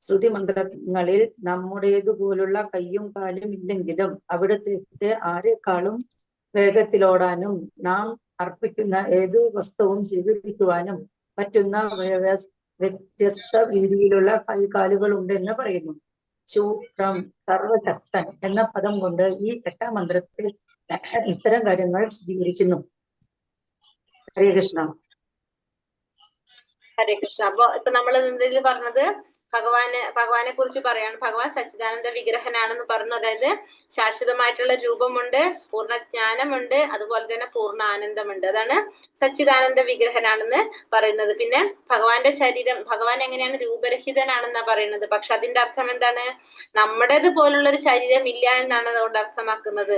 ശ്രുതി മന്ത്രങ്ങളിൽ നമ്മുടേതുപോലുള്ള കയ്യും കാലും ഇല്ലെങ്കിലും അവിടത്തേക്ക് ആരെക്കാളും വേഗത്തിലോടാനും നാം അർപ്പിക്കുന്ന ഏതു വസ്തുവും സ്വീകരിക്കുവാനും പറ്റുന്ന വ്യത്യസ്ത രീതിയിലുള്ള കൈകാലുകൾ ഉണ്ടെന്ന് പറയുന്നു. ശൂദ്രം, സർവശക്തൻ എന്ന പദം കൊണ്ട് ഈ 8-ാം മന്ത്രത്തിൽ ഇത്തരം കാര്യങ്ങൾ സ്ഥിരീകരിക്കുന്നു. ഹരേ കൃഷ്ണ. ഹരേ കൃഷ്ണ. ഇപ്പൊ നമ്മൾ എന്തെങ്കിലും പറഞ്ഞത് ഭഗവാനെ കുറിച്ച് പറയാണ്. ഭഗവാൻ സച്ചിദാനന്ദ വിഗ്രഹനാണെന്ന് പറഞ്ഞു. അതായത് ശാശ്വതമായിട്ടുള്ള രൂപമുണ്ട്, പൂർണ്ണജ്ഞാനമുണ്ട്, അതുപോലെ തന്നെ പൂർണ്ണ ആനന്ദമുണ്ട്. അതാണ് സച്ചിദാനന്ദ വിഗ്രഹനാണെന്ന് പറയുന്നത്. പിന്നെ ഭഗവാന്റെ ശരീരം, ഭഗവാൻ എങ്ങനെയാണ് രൂപരഹിതനാണെന്നാ പറയുന്നത്. പക്ഷെ അതിന്റെ അർത്ഥം എന്താണ്? നമ്മുടേത് പോലുള്ള ഒരു ശരീരം ഇല്ല എന്നാണ് അതുകൊണ്ട് അർത്ഥമാക്കുന്നത്.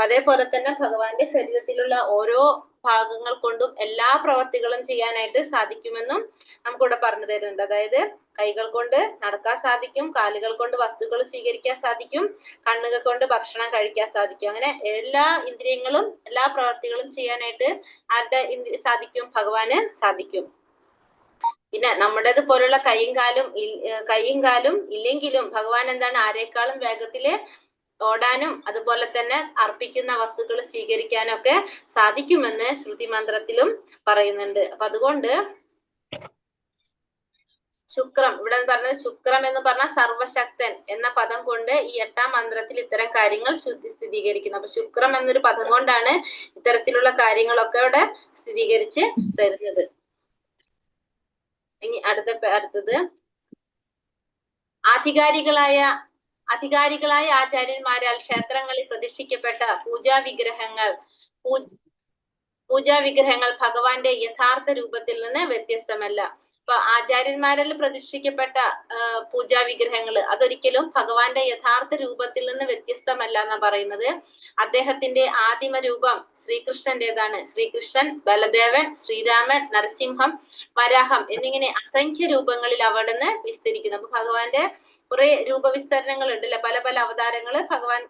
അതേപോലെ തന്നെ ഭഗവാന്റെ ശരീരത്തിലുള്ള ഓരോ ഭാഗങ്ങൾ കൊണ്ടും എല്ലാ പ്രവർത്തികളും ചെയ്യാനായിട്ട് സാധിക്കുമെന്നും നമുക്കിവിടെ പറഞ്ഞു തരുന്നുണ്ട്. അതായത് കൈകൾ കൊണ്ട് നടക്കാൻ സാധിക്കും, കാലുകൾ കൊണ്ട് വസ്തുക്കൾ സ്വീകരിക്കാൻ സാധിക്കും, കണ്ണുകൾ കൊണ്ട് ഭക്ഷണം കഴിക്കാൻ സാധിക്കും. അങ്ങനെ എല്ലാ ഇന്ദ്രിയങ്ങളും എല്ലാ പ്രവർത്തികളും ചെയ്യാനായിട്ട് ആരുടെ സാധിക്കും? ഭഗവാന് സാധിക്കും. പിന്നെ നമ്മുടേത് പോലുള്ള കൈയും കാലും ഇല്ലെങ്കിലും ഭഗവാൻ എന്താണ്? ആരെക്കാളും വേഗത്തില് ഓടാനും അതുപോലെ തന്നെ അർപ്പിക്കുന്ന വസ്തുക്കൾ സ്വീകരിക്കാനും ഒക്കെ സാധിക്കുമെന്ന് ശ്രുതി മന്ത്രത്തിലും പറയുന്നുണ്ട്. അപ്പൊ അതുകൊണ്ട് ശുക്രം, ഇവിടെ പറഞ്ഞത് ശുക്രം എന്ന് പറഞ്ഞാൽ സർവശക്തൻ എന്ന പദം കൊണ്ട് ഈ 8ാം മന്ത്രത്തിൽ ഇത്തരം കാര്യങ്ങൾ സ്ഥിരീകരിക്കുന്നു. അപ്പൊ ശുക്രം എന്നൊരു പദം കൊണ്ടാണ് ഇത്തരത്തിലുള്ള കാര്യങ്ങളൊക്കെ ഇവിടെ സ്ഥിരീകരിച്ച് തരുന്നത്. ഇനി അടുത്തത് ആധികാരികളായ ആചാര്യന്മാരാൽ ക്ഷേത്രങ്ങളിൽ പ്രതിഷ്ഠിക്കപ്പെട്ട പൂജാവിഗ്രഹങ്ങൾ ഭഗവാന്റെ യഥാർത്ഥ രൂപത്തിൽ നിന്ന് വ്യത്യസ്തമല്ല. അപ്പൊ ആചാര്യന്മാരിൽ പ്രതിഷ്ഠിക്കപ്പെട്ട പൂജാവിഗ്രഹങ്ങൾ അതൊരിക്കലും ഭഗവാന്റെ യഥാർത്ഥ രൂപത്തിൽ നിന്ന് വ്യത്യസ്തമല്ല എന്നാ പറയുന്നത്. അദ്ദേഹത്തിന്റെ ആദിമ രൂപം ശ്രീകൃഷ്ണന്റേതാണ്. ശ്രീകൃഷ്ണൻ, ബലദേവൻ, ശ്രീരാമൻ, നരസിംഹം, വരാഹം എന്നിങ്ങനെ അസംഖ്യ രൂപങ്ങളിൽ അവിടുന്ന് വിസ്തരിക്കുന്നു. അപ്പൊ ഭഗവാന്റെ കുറെ രൂപവിസ്തരണങ്ങൾ ഉണ്ടല്ലേ, പല പല അവതാരങ്ങള് ഭഗവാൻ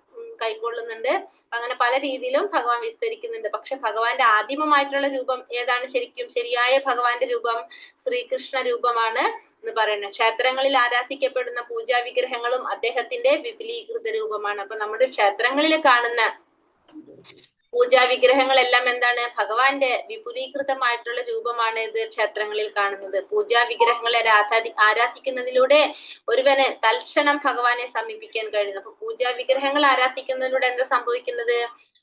കൈക്കൊള്ളുന്നുണ്ട്. അങ്ങനെ പല രീതിയിലും ഭഗവാൻ വിസ്തരിക്കുന്നുണ്ട്. പക്ഷെ ഭഗവാന്റെ ആദിമമായിട്ടുള്ള രൂപം ഏതാണ്? ശരിയായ ഭഗവാന്റെ രൂപം ശ്രീകൃഷ്ണ രൂപമാണ് എന്ന് പറയുന്നത്. ക്ഷേത്രങ്ങളിൽ ആരാധിക്കപ്പെടുന്ന പൂജാവിഗ്രഹങ്ങളും അദ്ദേഹത്തിന്റെ വിപുലീകൃത രൂപമാണ്. അപ്പൊ നമ്മുടെ ക്ഷേത്രങ്ങളിൽ കാണുന്ന പൂജാവിഗ്രഹങ്ങളെല്ലാം എന്താണ്? ഭഗവാന്റെ വിപുലീകൃതമായിട്ടുള്ള രൂപമാണ് ഇത് ക്ഷേത്രങ്ങളിൽ കാണുന്നത്. പൂജാവിഗ്രഹങ്ങളെ ആരാധിക്കുന്നതിലൂടെ ഒരുവന് തൽക്ഷണം ഭഗവാനെ സമീപിക്കാൻ കഴിയുന്നു. അപ്പൊ പൂജാവിഗ്രഹങ്ങൾ ആരാധിക്കുന്നതിലൂടെ എന്താ സംഭവിക്കുന്നത്?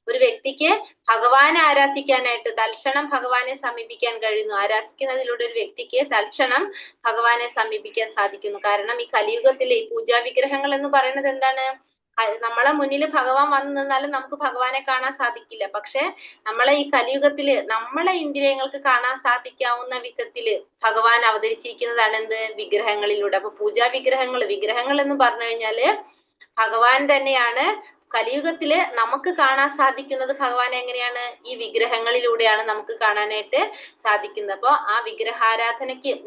ഒരു വ്യക്തിക്ക് ഭഗവാനെ ആരാധിക്കാനായിട്ട് തൽക്ഷണം ഭഗവാനെ സമീപിക്കാൻ കഴിയുന്നു. ആരാധിക്കുന്നതിലൂടെ ഒരു വ്യക്തിക്ക് തൽക്ഷണം ഭഗവാനെ സമീപിക്കാൻ സാധിക്കുന്നു. കാരണം ഈ കലിയുഗത്തിലെ ഈ പൂജാവിഗ്രഹങ്ങൾ എന്ന് പറയുന്നത് എന്താണ്? നമ്മളെ മുന്നിൽ ഭഗവാൻ വന്നു നിന്നാലും നമുക്ക് ഭഗവാനെ കാണാൻ സാധിക്കില്ല. പക്ഷെ നമ്മളെ ഈ കലിയുഗത്തില് നമ്മളെ ഇന്ദ്രിയങ്ങൾക്ക് കാണാൻ സാധിക്കാവുന്ന വിധത്തില് ഭഗവാൻ അവതരിച്ചിരിക്കുന്നതാണ് എന്ത്? വിഗ്രഹങ്ങളിലൂടെ. അപ്പൊ വിഗ്രഹങ്ങൾ എന്ന് പറഞ്ഞു കഴിഞ്ഞാല് ഭഗവാൻ തന്നെയാണ്. കലിയുഗത്തില് നമുക്ക് കാണാൻ സാധിക്കുന്നത് ഭഗവാൻ എങ്ങനെയാണ്? ഈ വിഗ്രഹങ്ങളിലൂടെയാണ് നമുക്ക് കാണാനായിട്ട് സാധിക്കുന്നത്. അപ്പൊ ആ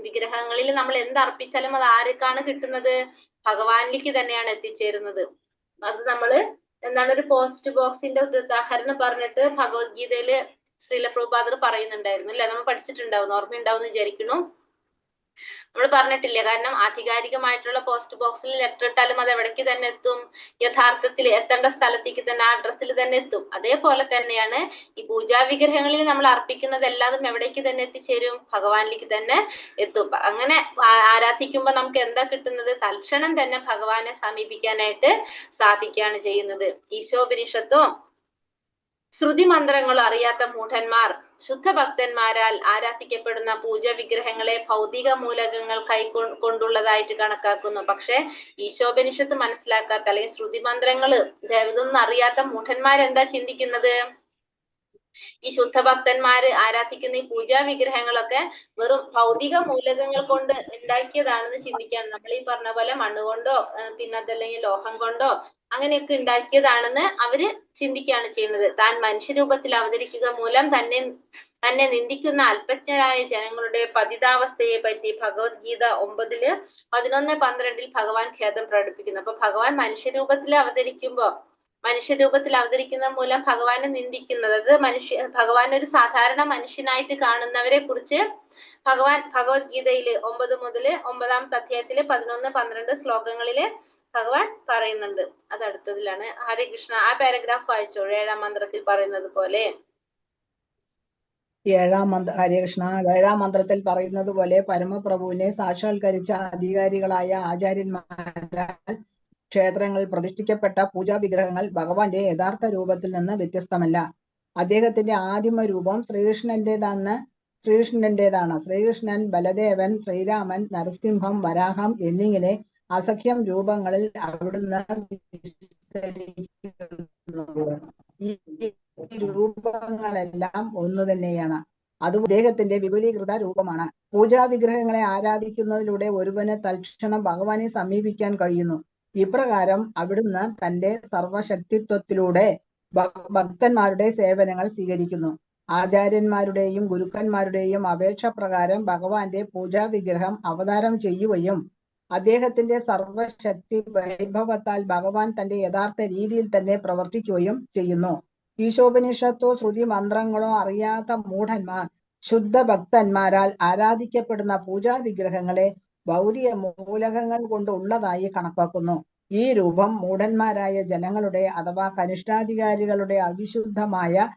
വിഗ്രഹങ്ങളിൽ നമ്മൾ എന്തർപ്പിച്ചാലും അത് ആർക്കാണ് കിട്ടുന്നത്? ഭഗവാനിലേക്ക് തന്നെയാണ് എത്തിച്ചേരുന്നത്. അത് നമ്മള് എന്താണ് ഒരു പോസ്റ്റ് ബോക്സിന്റെ ഉദാഹരണം പറഞ്ഞിട്ട് ഭഗവത്ഗീതയില് ശ്രീല പ്രഭുപാദർ പറയുന്നുണ്ടായിരുന്നു അല്ലെ, നമ്മൾ പഠിച്ചിട്ടുണ്ടാവും, ഓർമ്മയുണ്ടാവും വിചാരിക്കുന്നു. നമ്മൾ പറഞ്ഞിട്ടില്ല. കാരണം ആധികാരികമായിട്ടുള്ള പോസ്റ്റ് ബോക്സിൽ ലെറ്റർ ഇട്ടാലും അത് എവിടേക്ക് തന്നെ എത്തും? യഥാർത്ഥത്തിൽ എത്തേണ്ട സ്ഥലത്തേക്ക് തന്നെ, ആ അഡ്രസ്സിൽ തന്നെ എത്തും. അതേപോലെ തന്നെയാണ് ഈ പൂജാവിഗ്രഹങ്ങളിൽ നമ്മൾ അർപ്പിക്കുന്നത് എല്ലാതും എവിടേക്ക് തന്നെ എത്തിച്ചേരും? ഭഗവാനിലേക്ക് തന്നെ എത്തും. അങ്ങനെ ആരാധിക്കുമ്പോൾ നമുക്ക് എന്താ കിട്ടുന്നത്? തൽക്ഷണം തന്നെ ഭഗവാനെ സമീപിക്കാനായിട്ട് സാധിക്കുകയാണ് ചെയ്യുന്നത്. ഈശോപനിഷത്തും ശ്രുതി മന്ത്രങ്ങളും അറിയാത്ത മൂഢന്മാർ ശുദ്ധഭക്തന്മാരാൽ ആരാധിക്കപ്പെടുന്ന പൂജാവിഗ്രഹങ്ങളെ ഭൗതിക മൂലകങ്ങൾ കൈക്കൊണ്ടുള്ളതായിട്ട് കണക്കാക്കുന്നു. പക്ഷെ ഈശോപനിഷത്ത് മനസ്സിലാക്കാത്ത അല്ലെങ്കിൽ ശ്രുതി മന്ത്രങ്ങള് ഇതൊന്നും അറിയാത്ത മൂഢന്മാരെന്താ ചിന്തിക്കുന്നത്? ഈ ശുദ്ധഭക്തന്മാര് ആരാധിക്കുന്ന ഈ പൂജാവിഗ്രഹങ്ങളൊക്കെ വെറും ഭൗതിക മൂലകങ്ങൾ കൊണ്ട് ഉണ്ടാക്കിയതാണെന്ന് ചിന്തിക്കുകയാണ്. നമ്മൾ ഈ പറഞ്ഞ പോലെ മണ്ണ് കൊണ്ടോ പിന്നെ അതല്ലെങ്കിൽ ലോഹം കൊണ്ടോ അങ്ങനെയൊക്കെ ഉണ്ടാക്കിയതാണെന്ന് അവര് ചിന്തിക്കുകയാണ് ചെയ്യുന്നത്. താൻ മനുഷ്യരൂപത്തിൽ അവതരിക്കുക മൂലം തന്നെ നിന്ദിക്കുന്ന അല്പജ്ഞരായ ജനങ്ങളുടെ പതിതാവസ്ഥയെ പറ്റി ഭഗവത്ഗീത 9:11-12 ഭഗവാൻ ഖേദം പ്രകടിപ്പിക്കുന്നു. അപ്പൊ ഭഗവാൻ മനുഷ്യരൂപത്തിൽ അവതരിക്കുന്ന മൂലം ഭഗവാനെ നിന്ദിക്കുന്നത്, അത് ഭഗവാൻ ഒരു സാധാരണ മനുഷ്യനായിട്ട് കാണുന്നവരെ കുറിച്ച് ഭഗവാൻ ഭഗവത്ഗീതയില് 9 മുതൽ 9-ാമത്തെ അധ്യായത്തില് 11-12 ശ്ലോകങ്ങളില് ഭഗവാൻ പറയുന്നുണ്ട്. അത് അടുത്തതിലാണ്. ഹരേ കൃഷ്ണ. ആ പാരഗ്രാഫ് വായിച്ചോ, 7-ാം മന്ത്രത്തിൽ പറയുന്നത് പോലെ. ഹരേ കൃഷ്ണ. 7-ാം മന്ത്രത്തിൽ പറയുന്നത് പോലെ പരമപ്രഭുവിനെ സാക്ഷാത്കരിച്ച അധികാരികളായ ആചാര്യന്മാരാൽ ക്ഷേത്രങ്ങളിൽ പ്രതിഷ്ഠിക്കപ്പെട്ട പൂജാവിഗ്രഹങ്ങൾ ഭഗവാന്റെ യഥാർത്ഥ രൂപത്തിൽ നിന്ന് വ്യത്യസ്തമല്ല. അദ്ദേഹത്തിന്റെ ആദിമ രൂപം ശ്രീകൃഷ്ണന്റേതാണെന്ന് ശ്രീകൃഷ്ണന്റേതാണ്. ശ്രീകൃഷ്ണൻ, ബലദേവൻ, ശ്രീരാമൻ, നരസിംഹം, വരാഹം എന്നിങ്ങനെ അസഖ്യം രൂപങ്ങളിൽ അവിടുന്ന് ഈ രൂപങ്ങളെല്ലാം ഒന്നു തന്നെയാണ്. അതും അദ്ദേഹത്തിന്റെ വിപുലീകൃത രൂപമാണ്. പൂജാ വിഗ്രഹങ്ങളെ ആരാധിക്കുന്നതിലൂടെ ഒരുവന് തൽക്ഷണം ഭഗവാനെ സമീപിക്കാൻ കഴിയുന്നു. ഇപ്രകാരം അവിടുന്ന് തന്റെ സർവശക്തിത്വത്തിലൂടെ ഭക്തന്മാരുടെ സേവനങ്ങൾ സ്വീകരിക്കുന്നു. ആചാര്യന്മാരുടെയും ഗുരുക്കന്മാരുടെയും അപേക്ഷ പ്രകാരം ഭഗവാന്റെ പൂജാ വിഗ്രഹം അവതാരം ചെയ്യുകയും അദ്ദേഹത്തിന്റെ സർവശക്തി വൈഭവത്താൽ ഭഗവാൻ തന്റെ യഥാർത്ഥ രീതിയിൽ തന്നെ പ്രവർത്തിക്കുകയും ചെയ്യുന്നു. ഈശോപനിഷത്തോ ശ്രുതി മന്ത്രങ്ങളോ അറിയാത്ത മൂഢന്മാർ ശുദ്ധ ഭക്തന്മാരാൽ ആരാധിക്കപ്പെടുന്ന പൂജാ വിഗ്രഹങ്ങളെ ഭൗതിക മൂലകങ്ങൾ കൊണ്ട് ഉള്ളതായി കണക്കാക്കുന്നു. ഈ രൂപം മൂഢന്മാരായ ജനങ്ങളുടെ അഥവാ കനിഷ്ഠാധികാരികളുടെ അവിശുദ്ധമായ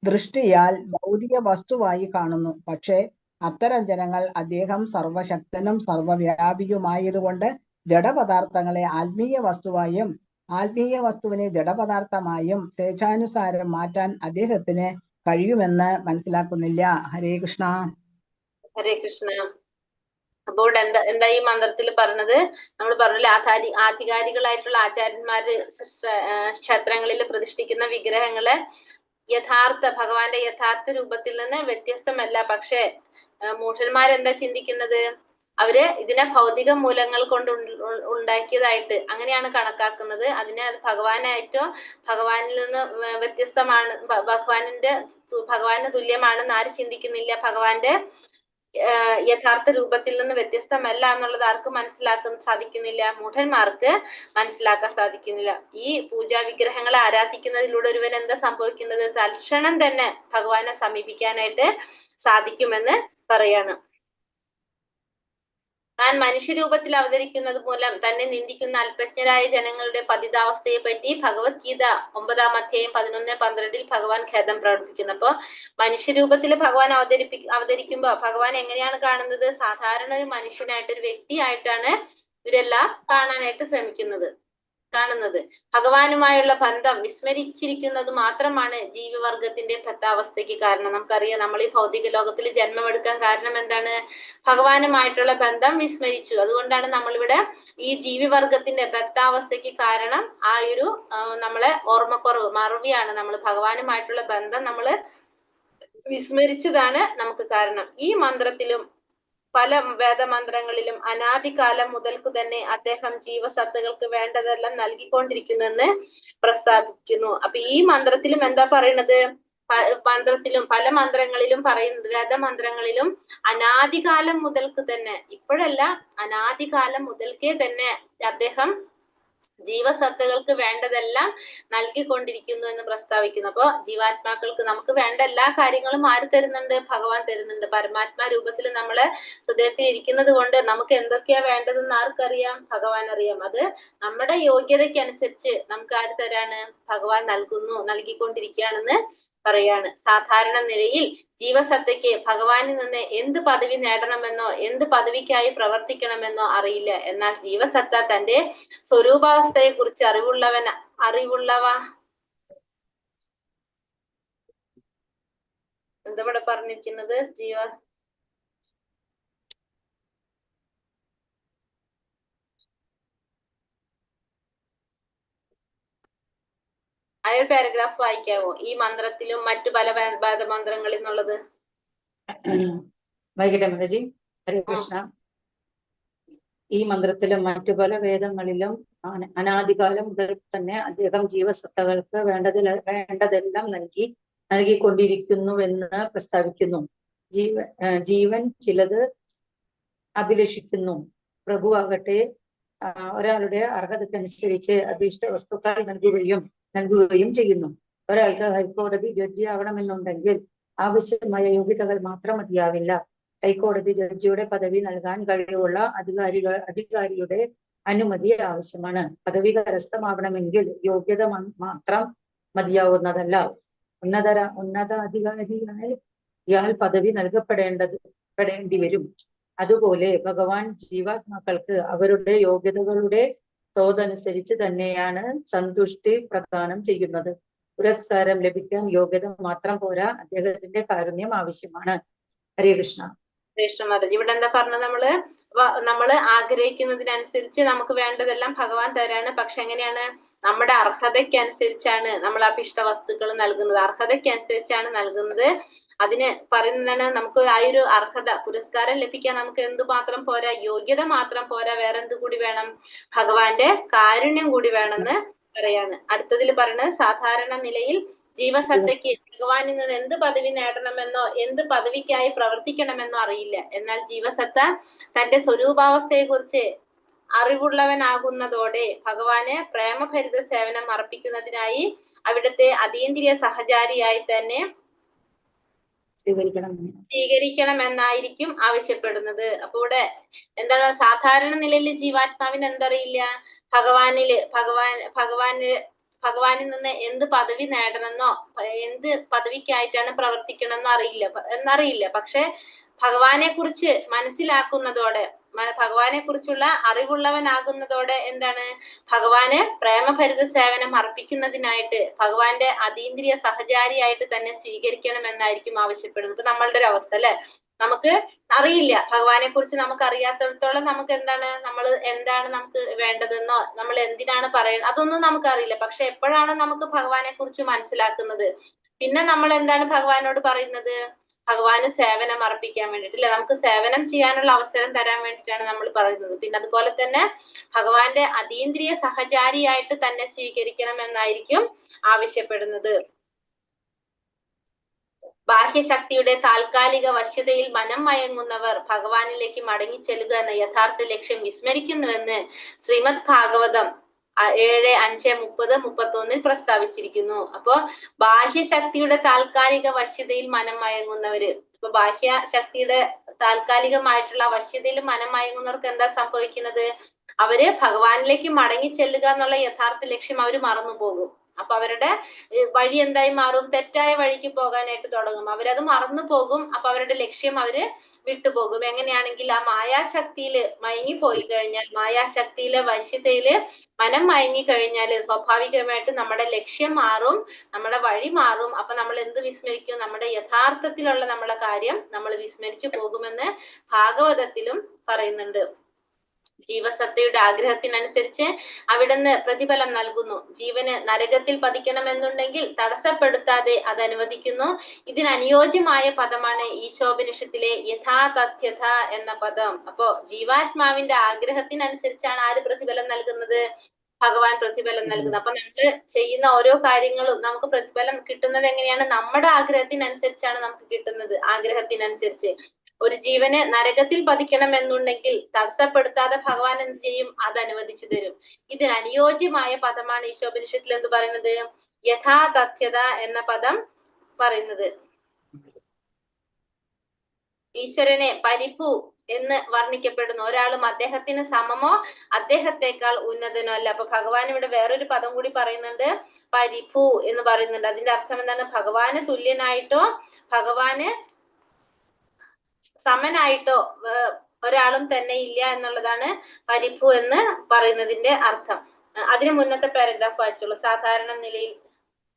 ദൃഷ്ടിയാൽ ഭൗതിക വസ്തുവായി കാണുന്നു. പക്ഷേ അത്തരം ജനങ്ങൾ അദ്ദേഹം സർവശക്തനും സർവവ്യാപിയുമായതുകൊണ്ട് ജഡപദാർത്ഥങ്ങളെ ആത്മീയ വസ്തുവായും ആത്മീയ വസ്തുവിനെ ജഡപദാർത്ഥമായും സ്വേച്ഛാനുസാരം മാറ്റാൻ അദ്ദേഹത്തിന് കഴിയുമെന്ന് മനസ്സിലാക്കുന്നില്ല. ഹരേ കൃഷ്ണ. ഹരേ കൃഷ്ണ. അപ്പോൾ എന്താ ഈ മന്ത്രത്തിൽ പറഞ്ഞത്? നമ്മൾ പറഞ്ഞില്ല, ആധികാരികളായിട്ടുള്ള ആചാര്യന്മാര് ക്ഷേത്രങ്ങളിൽ പ്രതിഷ്ഠിക്കുന്ന വിഗ്രഹങ്ങളെ ഭഗവാന്റെ യഥാർത്ഥ രൂപത്തിൽ നിന്ന് വ്യത്യസ്തമല്ല. പക്ഷെ മൂഢന്മാരെന്താ ചിന്തിക്കുന്നത്? അവര് ഇതിനെ ഭൗതിക മൂലങ്ങൾ കൊണ്ട് ഉണ്ടാക്കിയതായിട്ട് അങ്ങനെയാണ് കണക്കാക്കുന്നത്. അതിനെ അത് ഭഗവാനായിട്ടോ ഭഗവാനിൽ നിന്ന് വ്യത്യസ്തമാണ്, ഭഗവാന് തുല്യമാണെന്ന് ആര് ചിന്തിക്കുന്നില്ല. ഭഗവാന്റെ യഥാർത്ഥ രൂപത്തിൽ നിന്ന് വ്യത്യസ്തമല്ല എന്നുള്ളത് ആർക്ക് മനസ്സിലാക്കാൻ സാധിക്കുന്നില്ല? മൂഢന്മാർക്ക് മനസ്സിലാക്കാൻ സാധിക്കുന്നില്ല. ഈ പൂജാ വിഗ്രഹങ്ങളെ ആരാധിക്കുന്നതിലൂടെ ഒരുവൻ എന്താ സംഭവിക്കുന്നത്? തൽക്ഷണം തന്നെ ഭഗവാനെ സമീപിക്കാനായിട്ട് സാധിക്കുമെന്ന് പറയാണ്. താൻ മനുഷ്യരൂപത്തിൽ അവതരിക്കുന്നത് മൂലം തന്നെ നിന്ദിക്കുന്ന അല്പജ്ഞരായ ജനങ്ങളുടെ പതിതാവസ്ഥയെ പറ്റി ഭഗവത്ഗീത 9-ാം അധ്യായം 11-12 ഭഗവാൻ ഖേദം പ്രകടിപ്പിക്കുന്നു. അപ്പൊ മനുഷ്യരൂപത്തിൽ ഭഗവാൻ അവതരിക്കുമ്പോ ഭഗവാൻ എങ്ങനെയാണ് കാണുന്നത്? സാധാരണ ഒരു മനുഷ്യനായിട്ട്, ഒരു വ്യക്തിയായിട്ടാണ് ഇവരെല്ലാം കാണാനായിട്ട് കാണുന്നത്. ഭഗവാനുമായുള്ള ബന്ധം വിസ്മരിച്ചിരിക്കുന്നത് മാത്രമാണ് ജീവിവർഗത്തിന്റെ ബദ്ധാവസ്ഥയ്ക്ക് കാരണം. നമുക്കറിയാം, നമ്മൾ ഈ ഭൗതിക ലോകത്തിൽ ജന്മമെടുക്കാൻ കാരണം എന്താണ്? ഭഗവാനുമായിട്ടുള്ള ബന്ധം വിസ്മരിച്ചു. അതുകൊണ്ടാണ് നമ്മളിവിടെ ഈ ജീവിവർഗത്തിന്റെ ബദ്ധാവസ്ഥയ്ക്ക് കാരണം ആ ഒരു നമ്മളെ ഓർമ്മക്കുറവ്, മറവിയാണ്. നമ്മൾ ഭഗവാനുമായിട്ടുള്ള ബന്ധം നമ്മൾ വിസ്മരിച്ചതാണ് നമുക്ക് കാരണം. ഈ മന്ത്രത്തിലും പല വേദമന്ത്രങ്ങളിലും അനാദികാലം മുതൽക്ക് തന്നെ അദ്ദേഹം ജീവസത്തകൾക്ക് വേണ്ടതെല്ലാം നൽകിക്കൊണ്ടിരിക്കുന്നെന്ന് പ്രസ്താവിക്കുന്നു. അപ്പൊ ഈ മന്ത്രത്തിലും എന്താ പറയണത്? പല മന്ത്രങ്ങളിലും പറയുന്നത്, വേദമന്ത്രങ്ങളിലും അനാദികാലം മുതൽക്ക് തന്നെ, ഇപ്പോഴല്ല, അനാദികാലം മുതൽക്കേ തന്നെ അദ്ദേഹം ജീവസത്തകൾക്ക് വേണ്ടതെല്ലാം നൽകിക്കൊണ്ടിരിക്കുന്നു എന്ന് പ്രസ്താവിക്കുന്നു. അപ്പൊ ജീവാത്മാക്കൾക്ക് നമുക്ക് വേണ്ട എല്ലാ കാര്യങ്ങളും ആര് തരുന്നുണ്ട്? ഭഗവാൻ തരുന്നുണ്ട്. പരമാത്മാ രൂപത്തിൽ നമ്മളെ ഹൃദയത്തിൽ ഇരിക്കുന്നത് കൊണ്ട് നമുക്ക് എന്തൊക്കെയാ വേണ്ടതെന്ന് ആർക്കറിയാം? ഭഗവാൻ അറിയാം. അത് നമ്മുടെ യോഗ്യതയ്ക്കനുസരിച്ച് നമുക്ക് ആര് തരാണ്? ഭഗവാൻ നൽകിക്കൊണ്ടിരിക്കുകയാണെന്ന് പറയാണ്. സാധാരണ നിലയിൽ ജീവസത്തയ്ക്ക് ഭഗവാനിൽ നിന്ന് എന്ത് പദവി നേടണമെന്നോ എന്ത് പദവിക്കായി പ്രവർത്തിക്കണമെന്നോ അറിയില്ല. എന്നാൽ ജീവസത്ത തന്റെ സ്വരൂപാവസ്ഥയെ കുറിച്ച് എന്താ ഇവിടെ പറഞ്ഞിരിക്കുന്നത്? ആ ഒരു പാരഗ്രാഫ് വായിക്കാവോ? ഈ മന്ത്രത്തിലും മറ്റു പല വേദമന്ത്രങ്ങളിൽ നിന്നുള്ളത് വായിക്കട്ടെ മാതാജി. ഹരേ കൃഷ്ണ. ഈ മന്ത്രത്തിലും മറ്റു പല വേദങ്ങളിലും അനാദികാലം മുതൽ തന്നെ അദ്ദേഹം ജീവസത്തകൾക്ക് വേണ്ടതെല്ലാം നൽകിക്കൊണ്ടിരിക്കുന്നുവെന്ന് പ്രസ്താവിക്കുന്നു. ജീവൻ ചിലത് അഭിലഷിക്കുന്നു. പ്രഭു ആകട്ടെ ഒരാളുടെ അർഹതക്കനുസരിച്ച് അഭീഷ്ട വസ്തുക്കൾ നൽകുകയും ചെയ്യുന്നു. ഒരാൾക്ക് ഹൈക്കോടതി ജഡ്ജി ആവണമെന്നുണ്ടെങ്കിൽ ആവശ്യമായ യോഗ്യതകൾ മാത്രം മതിയാവില്ല. ഹൈക്കോടതി ജഡ്ജിയുടെ പദവി നൽകാൻ കഴിവുള്ള അധികാരിയുടെ അനുമതി ആവശ്യമാണ്. പദവി കരസ്ഥമാവണമെങ്കിൽ യോഗ്യത മാത്രം മതിയാവുന്നതല്ല. ഉന്നത അധികാരിയായി ഇയാൾ പദവി നൽകപ്പെടേണ്ടി വരും. അതുപോലെ ഭഗവാൻ ജീവാത്മാക്കൾക്ക് അവരുടെ യോഗ്യതകളുടെ തോതനുസരിച്ച് തന്നെയാണ് സന്തുഷ്ടി പ്രദാനം ചെയ്യുന്നത്. പുരസ്കാരം ലഭിക്കാൻ യോഗ്യത മാത്രം പോരാ, അദ്ദേഹത്തിന്റെ കാരുണ്യം ആവശ്യമാണ്. ഹരേ കൃഷ്ണ. കൃഷ്ണ മാതാജി ഇവിടെ എന്താ പറഞ്ഞത്? നമ്മള് ആഗ്രഹിക്കുന്നതിനനുസരിച്ച് നമുക്ക് വേണ്ടതെല്ലാം ഭഗവാൻ തരാണ്. പക്ഷെ എങ്ങനെയാണ്? നമ്മുടെ അർഹതയ്ക്കനുസരിച്ചാണ് നമ്മൾ അഭിഷ്ട വസ്തുക്കൾ നൽകുന്നത്. അർഹതയ്ക്കനുസരിച്ചാണ് നൽകുന്നത്. അതിന് പറയുന്നതാണ്, നമുക്ക് ആ ഒരു അർഹത, പുരസ്കാരം ലഭിക്കാൻ നമുക്ക് എന്ത് മാത്രം പോരാ? യോഗ്യത മാത്രം പോരാ, വേറെ എന്ത് കൂടി വേണം? ഭഗവാന്റെ കാരുണ്യം കൂടി വേണമെന്ന് പറയാണ്. അടുത്തതിൽ പറയുന്നത്, സാധാരണ നിലയിൽ ജീവസത്തയ്ക്ക് ഭഗവാനിൽ നിന്ന് എന്ത് പദവി നേടണമെന്നോ എന്ത് പദവിക്കായി പ്രവർത്തിക്കണമെന്നോ അറിയില്ല. എന്നാൽ ജീവസത്ത തന്റെ സ്വരൂപാവസ്ഥയെ കുറിച്ച് അറിവുള്ളവനാകുന്നതോടെ ഭഗവാന് പ്രേമഭരിത സേവനം അർപ്പിക്കുന്നതിനായി അവിടുത്തെ അതീന്ദ്രിയ സഹചാരിയായി തന്നെ സ്വീകരിക്കണമെന്നായിരിക്കും ആവശ്യപ്പെടുന്നത്. അപ്പൊ ഇവിടെ എന്താണ്? സാധാരണ നിലയിൽ ജീവാത്മാവിന് എന്തറിയില്ല? ഭഗവാനിൽ നിന്ന് എന്ത് പദവി നേടണമെന്നോ എന്ത് പദവിക്കായിട്ടാണ് പ്രവർത്തിക്കണമെന്നോ എന്നറിയില്ല. പക്ഷെ ഭഗവാനെ കുറിച്ച് മനസ്സിലാക്കുന്നതോടെ, ഭഗവാനെ കുറിച്ചുള്ള അറിവുള്ളവനാകുന്നതോടെ എന്താണ്? ഭഗവാന് പ്രേമഭരിത സേവനം അർപ്പിക്കുന്നതിനായിട്ട് ഭഗവാന്റെ അതീന്ദ്രിയ സഹചാരിയായിട്ട് തന്നെ സ്വീകരിക്കണമെന്നായിരിക്കും ആവശ്യപ്പെടുന്നത്. ഇപ്പൊ നമ്മളുടെ ഒരു അവസ്ഥ അല്ലെ, നമുക്ക് അറിയില്ല, ഭഗവാനെ കുറിച്ച് നമുക്ക് അറിയാത്തിടത്തോളം നമുക്ക് എന്താണ് നമുക്ക് വേണ്ടതെന്നോ നമ്മൾ എന്തിനാണ് പറയുന്നത് അതൊന്നും നമുക്ക് അറിയില്ല. പക്ഷെ എപ്പോഴാണ് നമുക്ക് ഭഗവാനെ കുറിച്ച് മനസ്സിലാക്കുന്നത്, പിന്നെ നമ്മൾ എന്താണ് ഭഗവാനോട് പറയുന്നത്? ഭഗവാന് സേവനം അർപ്പിക്കാൻ വേണ്ടിട്ട് അല്ലെ, നമുക്ക് സേവനം ചെയ്യാനുള്ള അവസരം തരാൻ വേണ്ടിയിട്ടാണ് നമ്മൾ പറയുന്നത്. പിന്നെ അതുപോലെ തന്നെ ഭഗവാന്റെ അതീന്ദ്രിയ സഹചാരിയായിട്ട് തന്നെ സ്വീകരിക്കണം എന്നായിരിക്കും ആവശ്യപ്പെടുന്നത്. ബാഹ്യശക്തിയുടെ താൽക്കാലിക വശ്യതയിൽ മനം മയങ്ങുന്നവർ ഭഗവാനിലേക്ക് മടങ്ങിച്ചെല്ലുക എന്ന യഥാർത്ഥ ലക്ഷ്യം വിസ്മരിക്കുന്നുവെന്ന് ശ്രീമദ് ഭാഗവതം 7:5:30-31 പ്രസ്താവിച്ചിരിക്കുന്നു. അപ്പോ ബാഹ്യശക്തിയുടെ താൽക്കാലിക വശ്യതയിൽ മനം മയങ്ങുന്നവര്, ഇപ്പൊ ബാഹ്യശക്തിയുടെ താൽക്കാലികമായിട്ടുള്ള വശ്യതയിൽ മനം മയങ്ങുന്നവർക്ക് എന്താ സംഭവിക്കുന്നത്? അവര് ഭഗവാനിലേക്ക് മടങ്ങി ചെല്ലുക എന്നുള്ള യഥാർത്ഥ ലക്ഷ്യം അവര് മറന്നുപോകും. അപ്പൊ അവരുടെ വഴി എന്തായി മാറും? തെറ്റായ വഴിക്ക് പോകാനായിട്ട് തുടങ്ങും. അവരത് മറന്നു പോകും. അപ്പൊ അവരുടെ ലക്ഷ്യം അവര് വിട്ടുപോകും. എങ്ങനെയാണെങ്കിൽ ആ മായാശക്തിയില് മയങ്ങി പോയി കഴിഞ്ഞാൽ, മായാശക്തിയിലെ വശ്യതയില് മനം മയങ്ങി കഴിഞ്ഞാല് സ്വാഭാവികമായിട്ട് നമ്മുടെ ലക്ഷ്യം മാറും, നമ്മുടെ വഴി മാറും. അപ്പൊ നമ്മൾ എന്ത് വിസ്മരിക്കും? നമ്മുടെ യഥാർത്ഥത്തിലുള്ള നമ്മളെ കാര്യം നമ്മൾ വിസ്മരിച്ചു പോകുമെന്ന് ഭാഗവതത്തിലും പറയുന്നുണ്ട്. ജീവസത്തയുടെ ആഗ്രഹത്തിനനുസരിച്ച് അവിടുന്ന് പ്രതിഫലം നൽകുന്നു. ജീവന് നരകത്തിൽ പതിക്കണമെന്നുണ്ടെങ്കിൽ തടസ്സപ്പെടുത്താതെ അത് അനുവദിക്കുന്നു. ഇതിന് അനുയോജ്യമായ പദമാണ് ഈശോപനിഷത്തിലെ യഥാതഥ്യത എന്ന പദം. അപ്പോ ജീവാത്മാവിന്റെ ആഗ്രഹത്തിനനുസരിച്ചാണ് ആര് പ്രതിഫലം നൽകുന്നത്? ഭഗവാൻ പ്രതിഫലം നൽകുന്നത്. അപ്പൊ നമ്മൾ ചെയ്യുന്ന ഓരോ കാര്യങ്ങളും നമുക്ക് പ്രതിഫലം കിട്ടുന്നത് എങ്ങനെയാണ്? നമ്മുടെ ആഗ്രഹത്തിനനുസരിച്ചാണ് നമുക്ക് കിട്ടുന്നത്. ആഗ്രഹത്തിനനുസരിച്ച് ഒരു ജീവന് നരകത്തിൽ പതിക്കണം എന്നുണ്ടെങ്കിൽ തടസ്സപ്പെടുത്താതെ ഭഗവാൻ എന്ത് ചെയ്യും? അത് അനുവദിച്ചു തരും. ഇതിന് അനുയോജ്യമായ പദമാണ് ഈശോപനിഷത്തിൽ എന്ത് പറയുന്നത്? യഥാതഥ്യത എന്ന പദം പറയുന്നത്. ഈശ്വരനെ പരിഭു എന്ന് വർണ്ണിക്കപ്പെടുന്നു. ഒരാളും അദ്ദേഹത്തിന് സമമോ അദ്ദേഹത്തെക്കാൾ ഉന്നതനോ അല്ല. അപ്പൊ ഭഗവാൻ ഇവിടെ വേറൊരു പദം കൂടി പറയുന്നുണ്ട്, പരിഭു എന്ന് പറയുന്നുണ്ട്. അതിന്റെ അർത്ഥം എന്താണ്? ഭഗവാന് തുല്യനായിട്ടോ ഭഗവാന് സമനായിട്ടോ ഒരാളും തന്നെ ഇല്ല എന്നുള്ളതാണ് പരിഭു എന്ന് പറയുന്നതിന്റെ അർത്ഥം. അതിന് മുന്നത്തെ പാരഗ്രാഫ് വായിച്ചുള്ളൂ. സാധാരണ നിലയിൽ.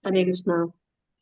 ഹരേ കൃഷ്ണ.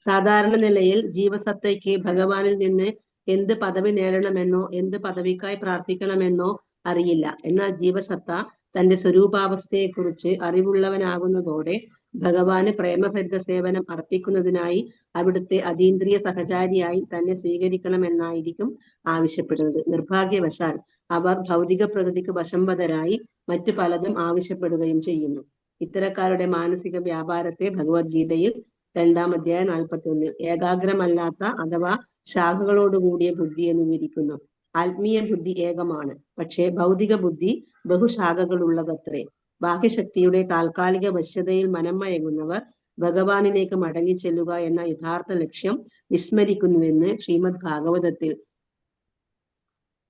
സാധാരണ നിലയിൽ ജീവസത്തയ്ക്ക് ഭഗവാനിൽ നിന്ന് എന്ത് പദവി നേടണമെന്നോ എന്ത് പദവിക്കായി പ്രാർത്ഥിക്കണമെന്നോ അറിയില്ല. എന്നാൽ ജീവസത്ത തന്റെ സ്വരൂപാവസ്ഥയെക്കുറിച്ച് അറിവുള്ളവനാകുന്നതോടെ ഭഗവാന് പ്രേമഭരിത സേവനം അർപ്പിക്കുന്നതിനായി അവിടുത്തെ അതീന്ദ്രിയ സഹചാരിയായി തന്നെ സ്വീകരിക്കണമെന്നായിരിക്കും ആവശ്യപ്പെടുന്നത്. നിർഭാഗ്യവശാൽ അവർ ഭൗതിക പ്രകൃതിക്ക് വശംവദരായി മറ്റു പലതും ആവശ്യപ്പെടുകയും ചെയ്യുന്നു. ഇത്തരക്കാരുടെ മാനസിക വ്യാപാരത്തെ ഭഗവത്ഗീതയിൽ 2-ാം-അധ്യായം 41 ഏകാഗ്രമല്ലാത്ത അഥവാ ശാഖകളോടുകൂടിയ ബുദ്ധി എന്ന് വിവരിക്കുന്നു. ആത്മീയ ബുദ്ധി ഏകമാണ്, പക്ഷേ ഭൗതിക ബുദ്ധി ബഹുശാഖകളുള്ളതത്രേ. ബാഹ്യശക്തിയുടെ താൽക്കാലിക വശ്യതയിൽ മനം മയങ്ങുന്നവർ ഭഗവാനിലേക്ക് മടങ്ങിച്ചെല്ലുക എന്ന യഥാർത്ഥ ലക്ഷ്യം വിസ്മരിക്കുന്നുവെന്ന് ശ്രീമദ് ഭാഗവതത്തിൽ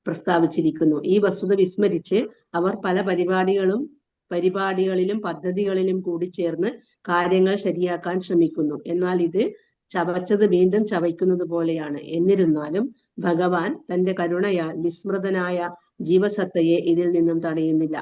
പ്രസ്താവിച്ചിരിക്കുന്നു. ഈ വസ്തുത വിസ്മരിച്ച് അവർ പല പരിപാടികളിലും പദ്ധതികളിലും കൂടി ചേർന്ന് കാര്യങ്ങൾ ശരിയാക്കാൻ ശ്രമിക്കുന്നു. എന്നാൽ ഇത് ചവച്ചത് വീണ്ടും ചവയ്ക്കുന്നത് പോലെയാണ്. എന്നിരുന്നാലും ഭഗവാൻ തന്റെ കരുണയാൽ വിസ്മൃതനായ ജീവസത്തയെ ഇതിൽ നിന്നും തടയുന്നില്ല.